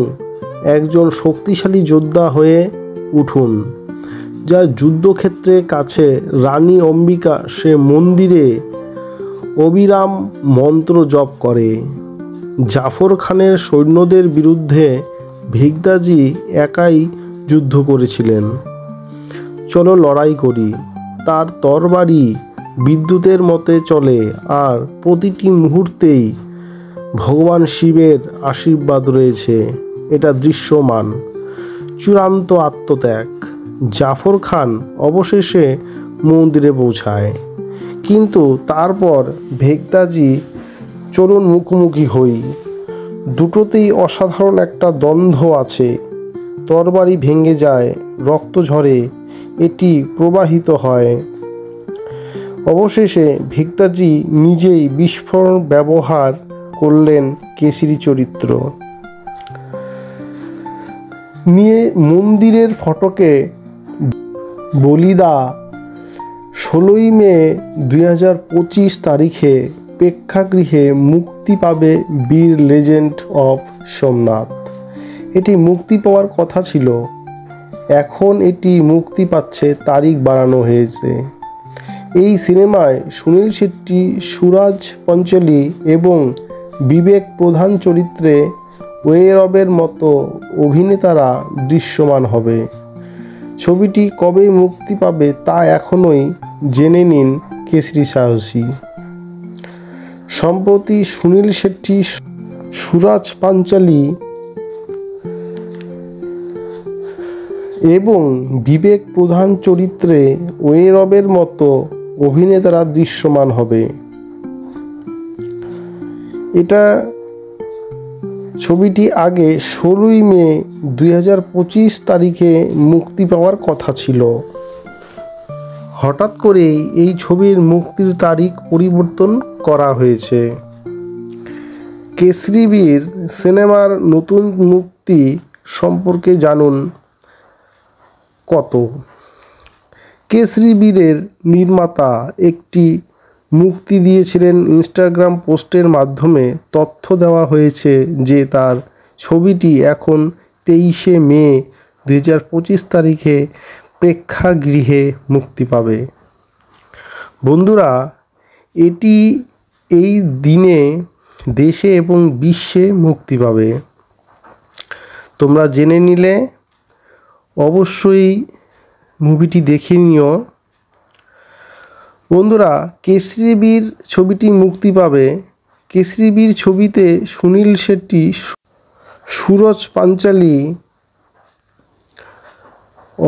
একজন শক্তিশালী যোদ্ধা হয়ে উঠুন। যার যুদ্ধক্ষেত্রে কাছে রানী অম্বিকা, সে মন্দিরে অবিরাম মন্ত্র জপ করে। জাফর খানের সৈন্যদের বিরুদ্ধে ভেগদাজি একাই যুদ্ধ করেছিলেন। চলো লড়াই করি। তার তরবারি বিদ্যুতের মতে চলে, আর প্রতিটি মুহূর্তেই ভগবান শিবের আশীর্বাদ রয়েছে। এটা দৃশ্যমান। চূড়ান্ত আত্মত্যাগ। জাফর খান অবশেষে মন্দিরে পৌঁছায়, কিন্তু তারপর ভেগদাজি, চলুন মুখোমুখি হই। দুটোতেই অসাধারণ একটা দ্বন্দ্ব আছে। তরবারি ভেঙে যায়, রক্ত ঝরে, এটি প্রবাহিত হয়। অবশেষে ভেগদাজি নিজেই বিস্ফোরণ ব্যবহার করলেন কেসরি চরিত্র নিয়ে। মন্দিরের ফটকে বলিদা 16ই মে 2025 তারিখে প্রেক্ষাগৃহে মুক্তি পাবে বীর লেজেন্ড অফ সোমনাথ। এটি মুক্তি পাওয়ার কথা ছিল, এখন এটি মুক্তি পাচ্ছে, তারিখ বাড়ানো হয়েছে। এই সিনেমায় সুনীল শেট্টি, সুরাজ পাঞ্চালি এবং বিবেক প্রধান চরিত্রে ওয়েরবের মতো অভিনেতারা দৃশ্যমান হবে। ছবিটি কবে মুক্তি পাবে তা এখনই জেনে নিন কেসরি সাহসী। সম্প্রতি সুনীল শেট্টি, সুরাজ পাঞ্চালি এবং বিবেক প্রধান চরিত্রে ওয়েরবের মতো অভিনেতারা দৃশ্যমান হবে। ছবিটি আগে 16ই মে 2025 তারিখে মুক্তি পাওয়ার কথা ছিল। হঠাৎ করে এই ছবির মুক্তির তারিখ পরিবর্তন করা হয়েছে। কেসরি বীর সিনেমার নতুন মুক্তি সম্পর্কে জানুন কত। কেসরি বীরের নির্মাতা একটি মুক্তি দিয়েছিলেন। ইনস্টাগ্রাম পোস্টের মাধ্যমে তথ্য দেওয়া হয়েছে যে তার ছবিটি এখন 23শে মে 2025 তারিখে প্রেক্ষাগৃহে মুক্তি পাবে। বন্ধুরা, এটি এই দিনে দেশে এবং বিশ্বে মুক্তি পাবে। তোমরা জেনে নিলে অবশ্যই মুভিটি দেখে নিও। বন্ধুরা, কেসরি বীর ছবিটি মুক্তি পাবে। কেসরি বীর ছবিতে সুনীল শেট্টি, সুরজ পাঞ্চালি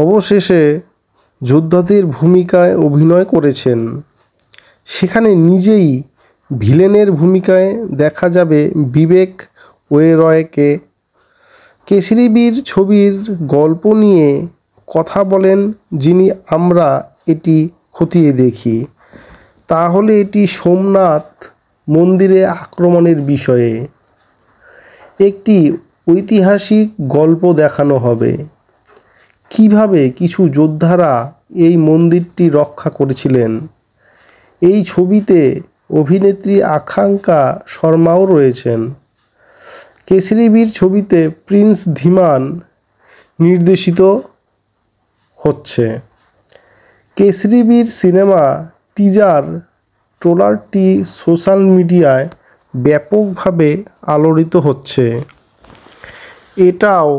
অবশেষে যোদ্ধাদের ভূমিকায় অভিনয় করেছেন। সেখানে নিজেই ভিলেনের ভূমিকায় দেখা যাবে বিবেক ওবেরয়কে। কেশরী বীর ছবির গল্প নিয়ে কথা বলেন যিনি। আমরা এটি খতিয়ে দেখি, তাহলে এটি সোমনাথ মন্দিরে আক্রমণের বিষয়ে একটি ঐতিহাসিক গল্প দেখানো হবে। কিভাবে কিছু যোদ্ধারা এই মন্দিরটি রক্ষা করেছিলেন। এই ছবিতে অভিনেত্রী আকাঙ্ক্ষা শর্মাও রয়েছেন। কেশরী বীর ছবিতে প্রিন্স ধীমান নির্দেশিত হচ্ছে। কেশরী বীর সিনেমা টিজার ট্রেলারটি সোশ্যাল মিডিয়ায় ব্যাপকভাবে আলোড়িত হচ্ছে। এটাও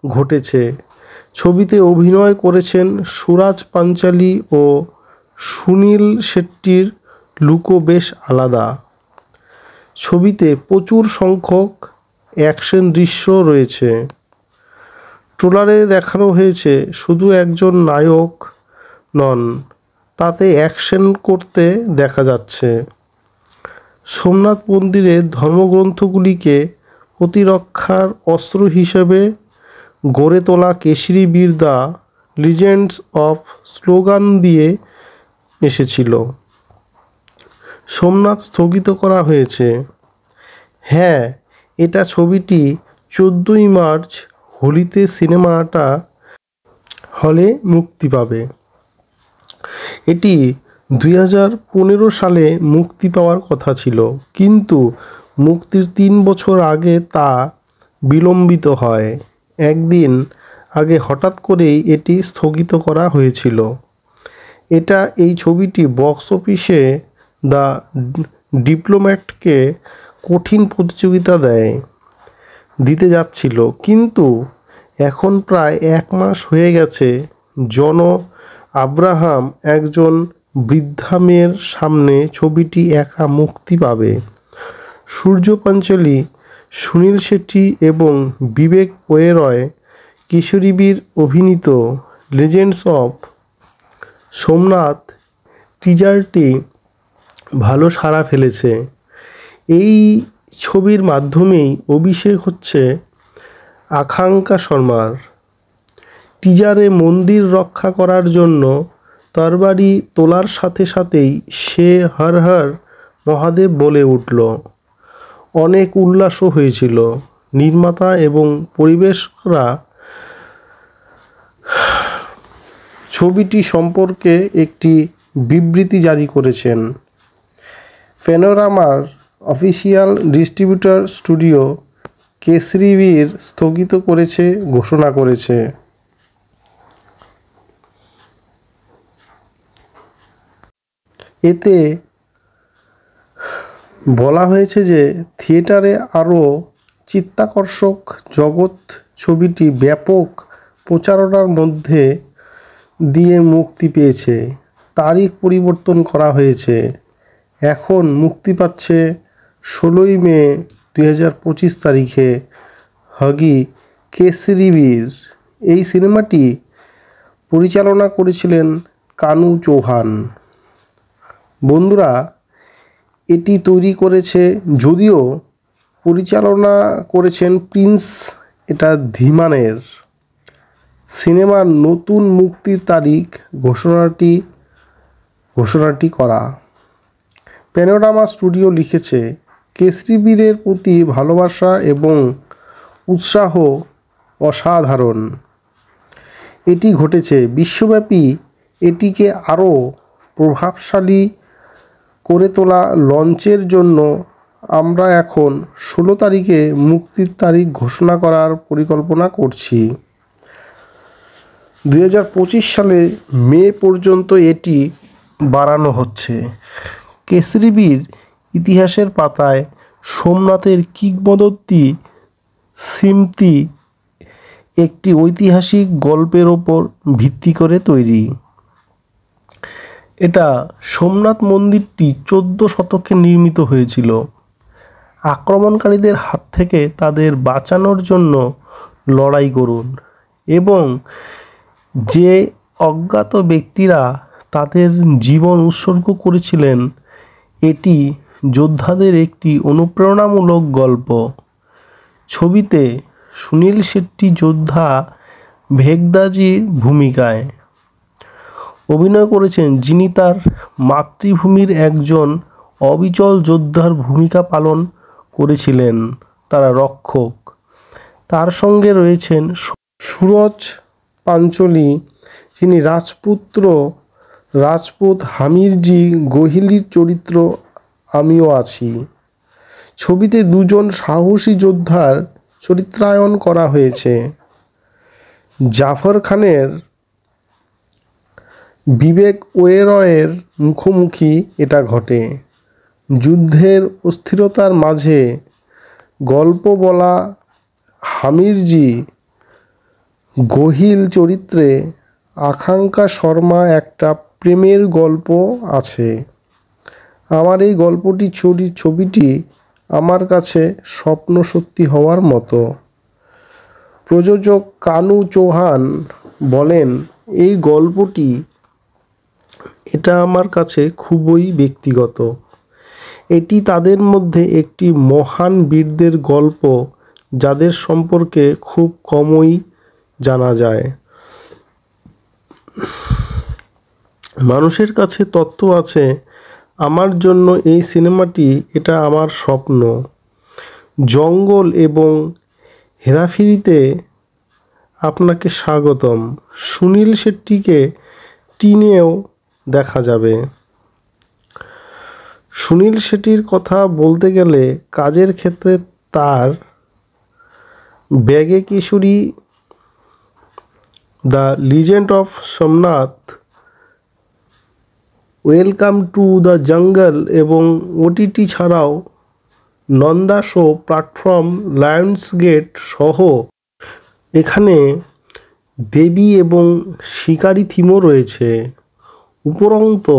ঘটেছে। ছবিতে অভিনয় করেছেন সুরাজ পাঞ্চালি ও সুনীল শেট্টির লুকও বেশ আলাদা। ছবিতে প্রচুর সংখ্যক অ্যাকশন দৃশ্য রয়েছে। ট্রেলারে দেখানো হয়েছে শুধু একজন নায়ক নন, তাতে অ্যাকশন করতে দেখা যাচ্ছে। সোমনাথ মন্দিরের ধর্মগ্রন্থগুলিকে প্রতিরক্ষার অস্ত্র হিসেবে গড়ে তোলা কেশরী বীর দ্য লিজেন্ডস অফ স্লোগান দিয়ে এসেছিল। সোমনাথ স্থগিত করা হয়েছে। হ্যাঁ, এটা ছবিটি 14ই মার্চ হোলিতে সিনেমাটা হলে মুক্তি পাবে। এটি 2015 সালে মুক্তি পাওয়ার কথা ছিল, কিন্তু মুক্তির 3 বছর আগে তা বিলম্বিত হয়। একদিন আগে হঠাৎ করেই এটি স্থগিত করা হয়েছিল। এই ছবিটি বক্স অফিসে দ্য ডিপ্লোম্যাটকে কঠিন প্রতিযোগিতা দিতে যাচ্ছিল, কিন্তু এখন প্রায় 1 মাস হয়ে গেছে। জন আব্রাহাম একজন বৃদ্ধা মেয়ের সামনে ছবিটি একা মুক্তি পাবে। সূর্য পাঞ্চালি, সুনীল শেট্টি এবং বিবেক ওবেরয় কেশরী বীর অভিনীত লিজেন্ডস অফ সোমনাথ টিজারটি ভালো সাড়া ফেলেছে। এই ছবির মাধ্যমেই অভিষেক হচ্ছে আকাঙ্ক্ষা শর্মার। টিজারে মন্দির রক্ষা করার জন্য তরবারি তোলার সাথে সাথেই সে হর হর মহাদেব বলে উঠল। অনেক উল্লাসও হয়েছিল। নির্মাতা এবং পরিবেশকরা ছবিটি সম্পর্কে একটি বিবৃতি জারি করেছেন। প্যানোরামার অফিসিয়াল ডিস্ট্রিবিউটর স্টুডিও কেশরী বীর স্থগিত করেছে ঘোষণা করেছে। এতে বলা হয়েছে যে থিয়েটারে আরও চিত্তাকর্ষক জগৎ ছবিটি ব্যাপক প্রচারণার মধ্যে দিয়ে মুক্তি পেয়েছে। তারিখ পরিবর্তন করা হয়েছে। এখন মুক্তি পাচ্ছে 16ই মে 2025 তারিখে হগি কেশরী বীর। এই সিনেমাটি পরিচালনা করেছিলেন কানু চৌহান। বন্ধুরা, এটি তৈরি করেছে, যদিও পরিচালনা করেছেন প্রিন্স ধীমানের। সিনেমার নতুন মুক্তির তারিখ ঘোষণাটি করা। প্যানোরামা স্টুডিও লিখেছে, কেশরী বীরের প্রতি ভালোবাসা এবং উৎসাহ অসাধারণ। এটি ঘটেছে বিশ্বব্যাপী। এটিকে আরও প্রভাবশালী করে তোলা লঞ্চের জন্য আমরা এখন 16 তারিখে মুক্তির তারিখ ঘোষণা করার পরিকল্পনা করছি। 2025 সালে মে পর্যন্ত এটি বাড়ানো হচ্ছে। কেশরী বীর ইতিহাসের পাতায় সোমনাথের কিংবদন্তি স্মৃতি একটি ঐতিহাসিক গল্পের ওপর ভিত্তি করে তৈরি। সোমনাথ মন্দিরটি 14 শতকে নির্মিত হয়েছিল। আক্রমণকারীদের হাত থেকে তাদের বাঁচানোর জন্য লড়াই করুন এবং যে অজ্ঞাত ব্যক্তিরা তাদের জীবন উৎসর্গ করেছিলেন এটি যোদ্ধাদের একটি অনুপ্রেরণামূলক গল্প। ছবিতে সুনীল শেট্টি যোদ্ধা ভেগদাজির ভূমিকায় অভিনয় করেছেন, যিনি তার মাতৃভূমির একজন অবিচল যোদ্ধার ভূমিকা পালন করেছিলেন, তারা রক্ষক। তার সঙ্গে রয়েছেন সুরজ পাঞ্চোলি, যিনি রাজপুত হামিরজি গোহিলির চরিত্র আমিও আছি। ছবিতে দুজন সাহসী যোদ্ধার চরিত্রায়ন করা হয়েছে। জাফর খানের বিবেক ওবেরয়ের মুখোমুখি এটা ঘটে। যুদ্ধের অস্থিরতার মাঝে গল্প বলা হামিরজি গোহিল চরিত্রে আকাঙ্ক্ষা শর্মা একটা প্রেমের গল্প আছে। আমার এই ছবিটি আমার কাছে স্বপ্ন সত্যি হওয়ার মতো। প্রযোজক কানু চৌহান বলেন, এই গল্পটি এটা আমার কাছে খুবই ব্যক্তিগত। এটি তাদের মধ্যে একটি মহান বীরদের গল্প, যাদের সম্পর্কে খুব কমই জানা যায়। মানুষের কাছে তথ্য আছে। আমার জন্য এই সিনেমাটি এটা আমার স্বপ্ন। জঙ্গল এবং হেরাফেরিতে আপনাকে স্বাগতম। সুনীল শেট্টিকে টিনেও দেখা যাবে। সুনীল শেট্টির কথা বলতে গেলে কাজের ক্ষেত্রে তার ব্যাগে Kishori, the legend of Somnath, welcome to the jungle এবং ওটিটি ছাড়াও নন্দা শো, প্ল্যাটফর্ম, লায়ন্সগেট সহ এখানে দেবী এবং শিকারী থিমও রয়েছে। উপরন্তু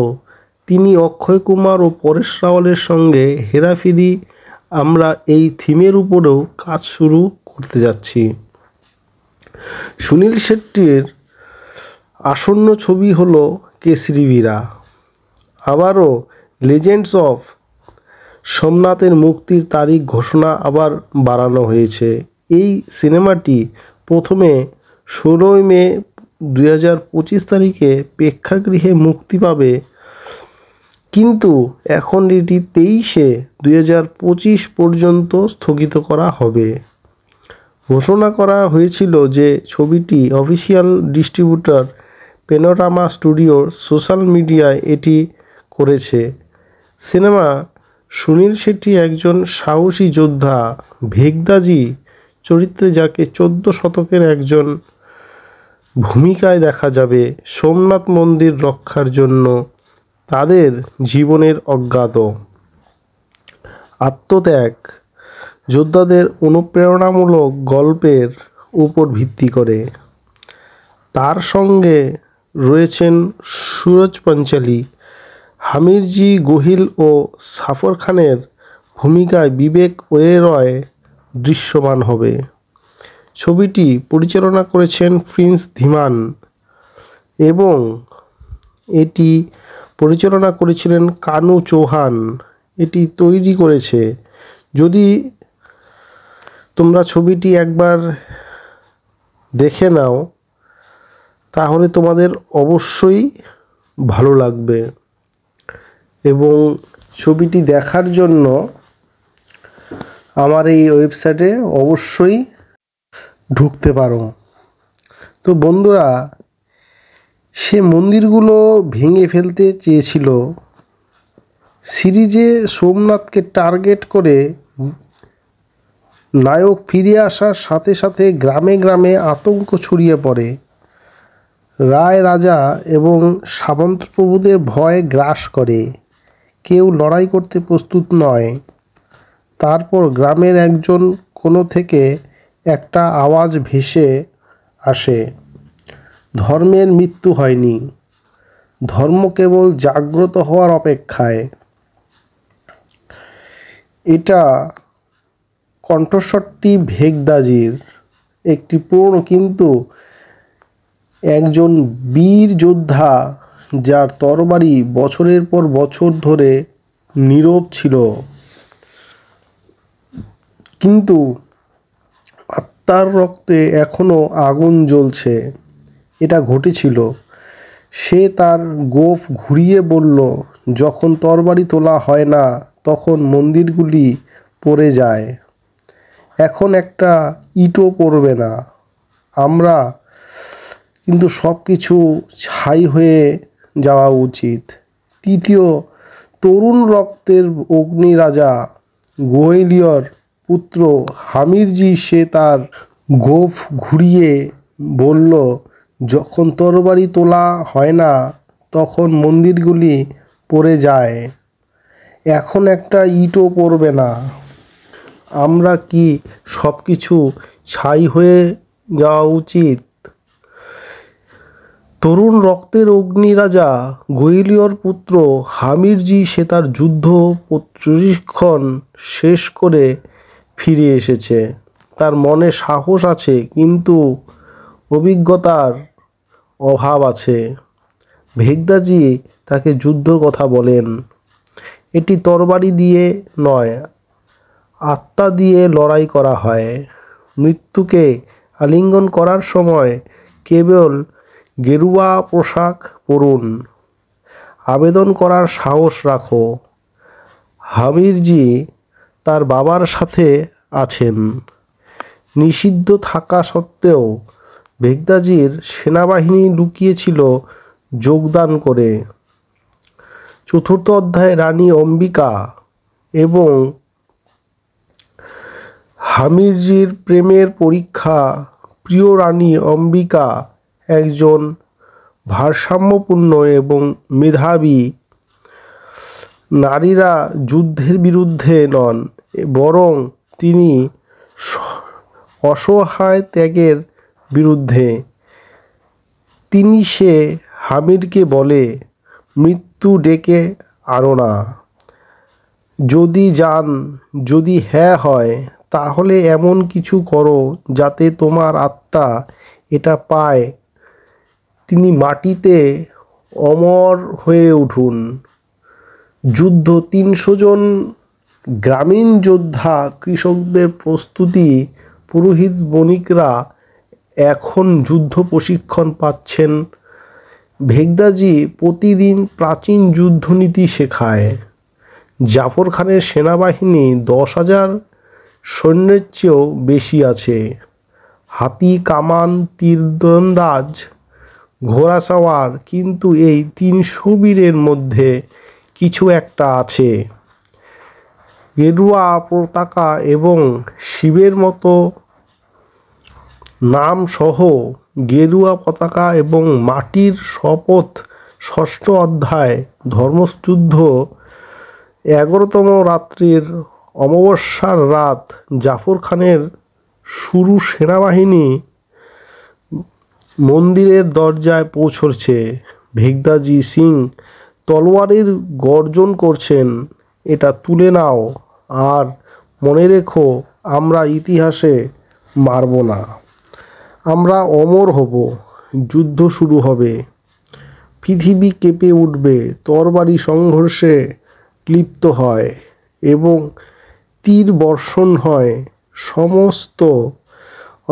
তিনি অক্ষয় কুমার ও পরেশ রাওয়ালের সঙ্গে হেরাফেরি আমরা এই থিমের উপরেও কাজ শুরু করতে যাচ্ছি। সুনীল শেট্টির আসন্ন ছবি হলো কেসরি বীরা। আবারও লেজেন্ডস অফ সোমনাথের মুক্তির তারিখ ঘোষণা আবার বাড়ানো হয়েছে। এই সিনেমাটি প্রথমে 16 মে 2025 তারিখে প্রেক্ষাগৃহে মুক্তি পাবে, কিন্তু এখন এটি 23/2025 পর্যন্ত স্থগিত করা হবে। ঘোষণা করা হয়েছিল যে ছবিটি অফিসিয়াল ডিস্ট্রিবিউটর প্যানোরামা স্টুডিওর সোশ্যাল মিডিয়ায় এটি করেছে। সিনেমা সুনীল শেট্টি একজন সাহসী যোদ্ধা ভেগদাজি চরিত্রে, যাকে 14 শতকের একজন ভূমিকায় দেখা যাবে সোমনাথ মন্দির রক্ষার জন্য তাদের জীবনের অজ্ঞাত আত্মত্যাগ যোদ্ধাদের অনুপ্রেরণামূলক গল্পের উপর ভিত্তি করে। তার সঙ্গে রয়েছেন সুরজ পাঞ্চালি, হামিরজি গোহিল ও জাফর খানের ভূমিকায় বিবেক ওবেরয় দৃশ্যমান হবে। ছবিটি পরিচালনা করেছেন প্রিন্স ধীমান এবং এটি পরিচালনা করেছিলেন কানু চৌহান। এটি তৈরি করেছে, যদি তোমরা ছবিটি একবার দেখে নাও তাহলে তোমাদের অবশ্যই ভালো লাগবে এবং ছবিটি দেখার জন্য আমার এই ওয়েবসাইটে অবশ্যই ঢুকতে পারো। তো বন্ধুরা, সে মন্দিরগুলো ভেঙে ফেলতে চেয়েছিল। সিরিজে সোমনাথকে টার্গেট করে নায়ক ফিরে আসার সাথে সাথে গ্রামে গ্রামে আতঙ্ক ছড়িয়ে পড়ে। রায় রাজা এবং সামন্ত প্রভুদের ভয় গ্রাস করে। কেউ লড়াই করতে প্রস্তুত নয়। তারপর গ্রামের একজন কোণা থেকে একটা আওয়াজ ভেসে আসে, ধর্মের মৃত্যু হয়নি, ধর্ম কেবল জাগ্রত হওয়ার অপেক্ষায়। এটা কণ্ঠস্বরটি ভেগদাজির একটি পুরনো কিন্তু একজন বীর যোদ্ধা, যার তরবারি বছরের পর বছর ধরে নীরব ছিল, কিন্তু আত্মার রক্তে এখনো আগুন জ্বলছে। এটা ঘটেছিল। সে তার গোঁফ ঘুরিয়ে বলল, যখন তরবারি তোলা হয় না তখন মন্দিরগুলি পড়ে যায়। এখন একটা ইটও পড়বে না। আমরা কিন্তু সব কিছু ছাই হয়ে যাওয়া উচিত। তৃতীয়, তরুণ রক্তের অগ্নিরাজা গোয়েলিয়র পুত্র হামিরজি, সে তার গোঁফ ঘুরিয়ে বলল, যখন তরবারি তোলা হয় না তখন মন্দিরগুলি পড়ে যায়। এখন একটা ইটও পড়বে না। আমরা কি সব কিছু ছাই হয়ে যাওয়া উচিত? তরুণ রক্তের অগ্নিরাজা গোয়েলিয়র পুত্র হামিরজি, সে তার যুদ্ধ প্রশিক্ষণ শেষ করে ফিরে এসেছে। তার মনে সাহস আছে, কিন্তু অভিজ্ঞতার অভাব আছে। ভেগদাজি তাকে যুদ্ধর কথা বলেন। এটি তরবারি দিয়ে নয়, আত্মা দিয়ে লড়াই করা হয়। মৃত্যুকে আলিঙ্গন করার সময় কেবল গেরুয়া পোশাক পরুন। আবেদন করার সাহস রাখো। হামিরজি তার বাবার সাথে আছেন। নিষিদ্ধ থাকা সত্ত্বেও ভেগদাজির সেনাবাহিনী লুকিয়েছিল যোগদান করে। চতুর্থ অধ্যায়ে রানী অম্বিকা এবং হামিরজির প্রেমের পরীক্ষা। প্রিয় রানী অম্বিকা একজন ভারসাম্যপূর্ণ এবং মেধাবী। নারীরা যুদ্ধের বিরুদ্ধে নন, বরং তিনি অসহায় ত্যাগের বিরুদ্ধে। সে হামিরকে বলে, মৃত্যু ডেকে আনো না। যদি হ্যাঁ হয়, তাহলে এমন কিছু করো যাতে তোমার আত্মা এটা পায়। তিনি মাটিতে অমর হয়ে উঠুন। যুদ্ধ ৩০০ জন গ্রামীণ যোদ্ধা, কৃষকদের প্রস্তুতি, পুরোহিত, বণিকরা এখন যুদ্ধ প্রশিক্ষণ পাচ্ছেন। ভেগদাজি প্রতিদিন প্রাচীন যুদ্ধনীতি শেখায়। জাফর খানের সেনাবাহিনী ১০,০০০ সৈন্যের চেয়েও বেশি আছে। হাতি, কামান, তীরন্দাজ, ঘোড়াসওয়ার। কিন্তু এই ৩০০ বীরের মধ্যে কিছু একটা আছে। গেরুয়া পতাকা এবং শিবের মতো নাম সহ গেরুয়া পতাকা এবং মাটির শপথ। ষষ্ঠ অধ্যায় ধর্মযুদ্ধ। ১১তম রাত্রির অমাবস্যার রাত, জাফর খানের শুরু সেনাবাহিনী মন্দিরের দরজায় পৌঁছচ্ছে। ভেগদাজি সিং তলোয়ারের গর্জন করছেন, এটা তুলে নাও আর মনে রেখো, আমরা ইতিহাসে মারব না, আমরা অমর হব। যুদ্ধ শুরু হবে। পৃথিবী কেঁপে উঠবে। তরবারি সংঘর্ষে লিপ্ত হয় এবং তীর বর্ষণ হয়। সমস্ত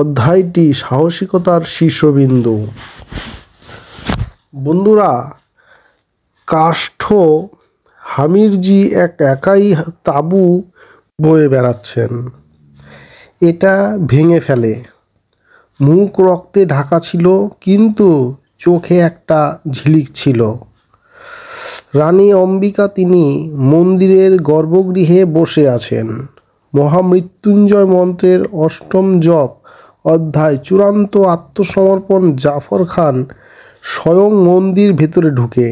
অধ্যায়টি সাহসিকতার শীর্ষবিন্দু। বন্ধুরা, কাষ্ঠ হামিরজি একাই তাঁবু বয়ে বেড়াচ্ছেন। এটা ভেঙে ফেলে। মুখ রক্তে ঢাকা ছিল, কিন্তু চোখে একটা ঝিলিক ছিল। রানী অম্বিকা, তিনি মন্দিরের গর্ভগৃহে বসে আছেন। মহামৃত্যুঞ্জয় মন্ত্রের ৮ম জপ অধ্যায় চূড়ান্ত আত্মসমর্পণ। জাফর খান স্বয়ং মন্দির ভেতরে ঢুকে।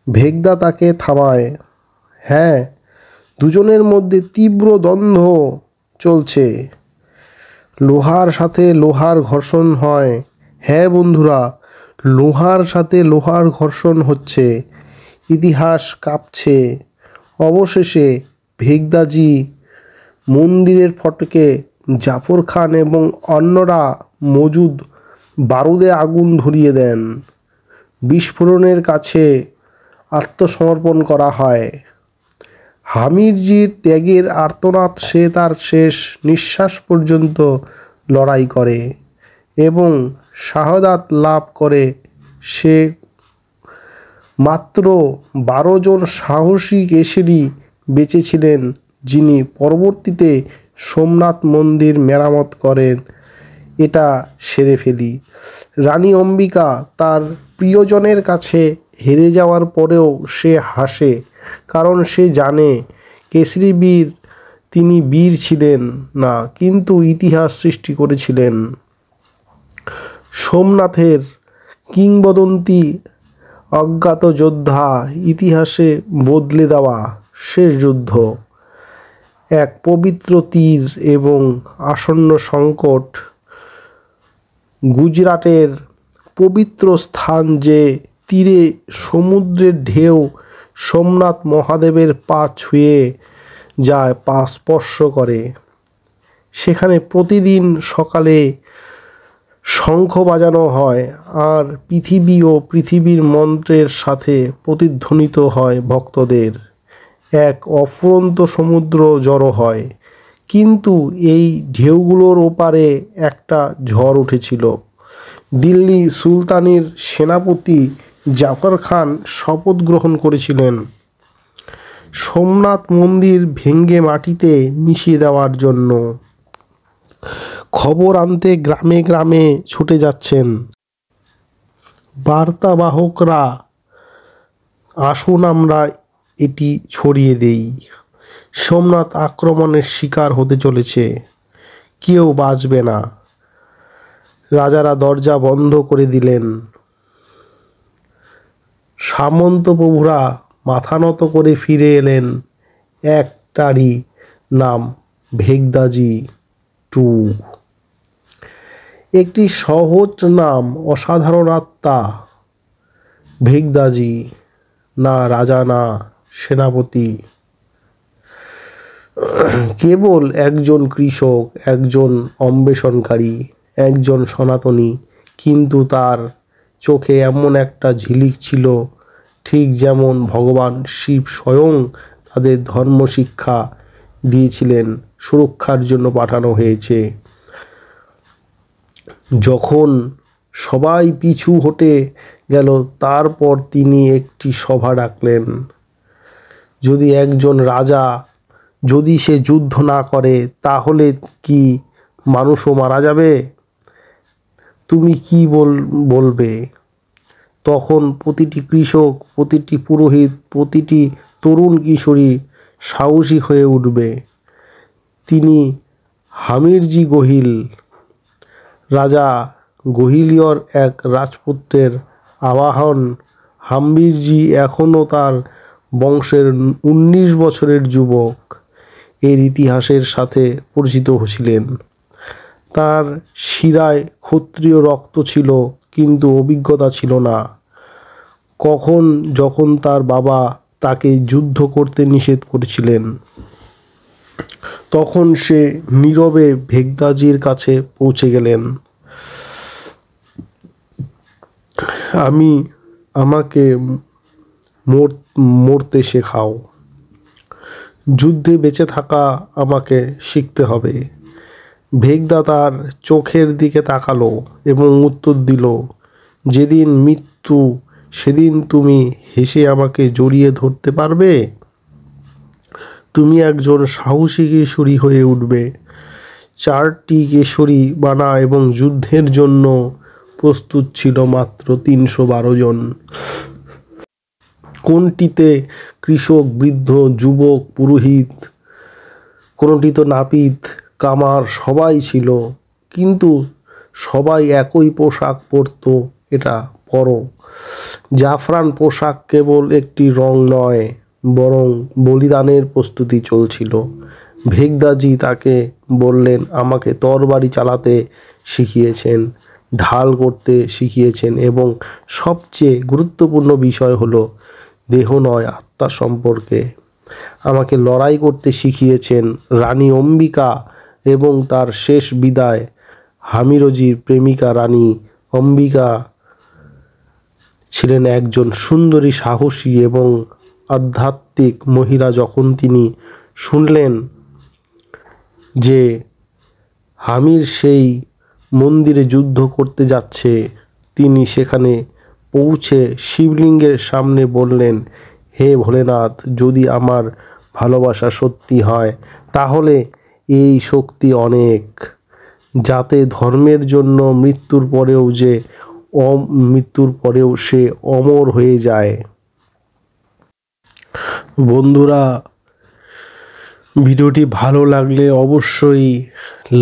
ভেগদা তাকে থামায়। হ্যাঁ, দুজনের মধ্যে তীব্র দ্বন্দ্ব চলছে। লোহার সাথে লোহার ঘর্ষণ হয়। হ্যাঁ বন্ধুরা, লোহার সাথে লোহার ঘর্ষণ হচ্ছে। ইতিহাস কাঁপছে। অবশেষে ভেগদাজি মন্দিরের ফটকে জাফর খান এবং অন্যরা মজুদ বারুদে আগুন ধরিয়ে দেন। বিস্ফোরণের কাছে আত্মসমর্পণ করা হয়। হামিরজির ত্যাগের আর্তনাদ, সে তার শেষ নিঃশ্বাস পর্যন্ত লড়াই করে এবং শাহাদাত লাভ করে। সে মাত্র 12 জন সাহসী কেশরী বেঁচে ছিলেন, যিনি পরবর্তীতে সোমনাথ মন্দির মেরামত করেন। এটা সেরে ফেলি। রানী অম্বিকা তার প্রিয়জনের কাছে হেরে যাওয়ার পরেও সে হাসে, কারণ সে জানে কেশরী বীর তিনি বীর ছিলেন না, কিন্তু ইতিহাস সৃষ্টি করেছিলেন। সোমনাথের কিংবদন্তি অজ্ঞাত যোদ্ধা, ইতিহাসে বদলে দেওয়া শেষ যুদ্ধ, এক পবিত্র তীর এবং আসন্ন সংকট। গুজরাটের পবিত্র স্থান, যে তীরে সমুদ্রের ঢেউ সোমনাথ মহাদেবের পা ছুঁয়ে যায়, পা স্পর্শ করে। সেখানে প্রতিদিন সকালে শঙ্খ বাজানো হয়, আর পৃথিবী ও পৃথিবীর মন্ত্রের সাথে প্রতিধ্বনিত হয় ভক্তদের। এক অফুরন্ত সমুদ্র জড়ো হয়, কিন্তু এই ঢেউগুলোর ওপারে একটা ঝড় উঠেছিল। দিল্লি সুলতানের সেনাপতি জাফর খান শপথ গ্রহণ করেছিলেন সোমনাথ মন্দির ভেঙে মাটিতে মিশিয়ে দেওয়ার জন্য। খবর আনতে গ্রামে গ্রামে ছুটে যাচ্ছেন বার্তাবাহকরা, আসুন আমরা এটি ছড়িয়ে দেই। সোমনাথ আক্রমণের শিকার হতে চলেছে, কেউ বাঁচবে না। রাজারা দরজা বন্ধ করে দিলেন। সামন্ত প্রভুরা মাথা নত করে ফিরে এলেন। একটারই নাম, ভেগদাজি টু। একটি সহজ নাম, অসাধারণ আত্মা। ভেগদাজি, না রাজা, না সেনাপতি, কেবল একজন কৃষক, একজন অন্বেষণকারী, একজন সনাতনী। কিন্তু তার চোখে এমন একটা ঝিলিক ছিল, ঠিক যেমন ভগবান শিব স্বয়ং তাদের ধর্ম শিক্ষা দিয়েছিলেন, সুরক্ষার জন্য পাঠানো হয়েছে। যখন সবাই পিছু হটে গেল, তারপর তিনি একটি সভা ডাকলেন। যদি একজন রাজা, যদি সে যুদ্ধ না করে, তাহলে কি মানুষও মারা যাবে? তুমি কি বলবে? তখন প্রতিটি কৃষক, প্রতিটি পুরোহিত, প্রতিটি তরুণ কিশোরী সাহসী হয়ে উঠবে। তিনি হামিরজি গোহিল, রাজা গোহিলিয়র এক রাজপুত্রের আবাহন। হামিরজি এখনও তার বংশের 19 বছরের যুবক, এর ইতিহাসের সাথে পরিচিত ছিলেন। তার শিরায় ক্ষত্রিয় রক্ত ছিল, কিন্তু অভিজ্ঞতা ছিল না। যখন তার বাবা তাকে যুদ্ধ করতে নিষেধ করেছিলেন, তখন সে নীরবে ভেগদাজির কাছে পৌঁছে গেলেন। আমাকে মরতে শেখাও, যুদ্ধে বেঁচে থাকা আমাকে শিখতে হবে। ভেগদা তার চোখের দিকে তাকালো এবং উত্তর দিল, যেদিন মৃত্যু, সেদিন তুমি হেসে আমাকে জড়িয়ে ধরতে পারবে। তুমি একজন সাহসী কেশরী হয়ে উঠবে। 4টি কেশরী বানা এবং যুদ্ধের জন্য প্রস্তুত ছিল মাত্র 312 জন। কোনটিতে কৃষক, বৃদ্ধ, যুবক, পুরোহিত, কোনটিতে নাপিত, কামার, সবাই ছিল, কিন্তু সবাই একই পোশাক পরত। এটা পরো। জাফরান পোশাক কেবল একটি রং নয়, বরং বলিদানের প্রস্তুতি চলছিল। ভেগদাজি তাকে বললেন, আমাকে তরবারি চালাতে শিখিয়েছেন, ঢাল করতে শিখিয়েছেন, এবং সবচেয়ে গুরুত্বপূর্ণ বিষয় হলো দেহ নয়, আত্মা সম্পর্কে। আমাকে লড়াই করতে শিখিয়েছেন। রানী অম্বিকা এবং তার শেষ বিদায়। হামিরজির প্রেমিকা রানী অম্বিকা ছিলেন একজন সুন্দরী, সাহসী এবং আধ্যাত্মিক মহিলা যখন তিনি শুনলেন যে হামির সেই মন্দিরে যুদ্ধ করতে যাচ্ছে, তিনি সেখানে পৌঁছে শিবলিঙ্গের সামনে বললেন, হে ভোলেনাথ, যদি আমার ভালোবাসা সত্যি হয় তাহলে এই শক্তি অনেক, যাতে ধর্মের জন্য মৃত্যুর পরেও সে অমর হয়ে যায়। বন্ধুরা, ভিডিওটি ভালো লাগলে অবশ্যই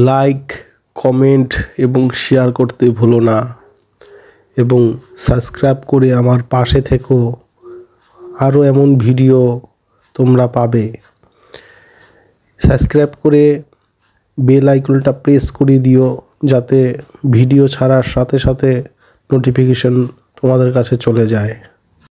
লাইক, কমেন্ট এবং শেয়ার করতে ভুলো না, এবং সাবস্ক্রাইব করে আমার পাশে থেকো। আরও এমন ভিডিও তোমরা পাবে। সাবস্ক্রাইব করে বেল আইকনটা প্রেস করে দিও, যাতে ভিডিও ছাড়ার সাথে সাথে নোটিফিকেশন তোমাদের কাছে চলে যায়।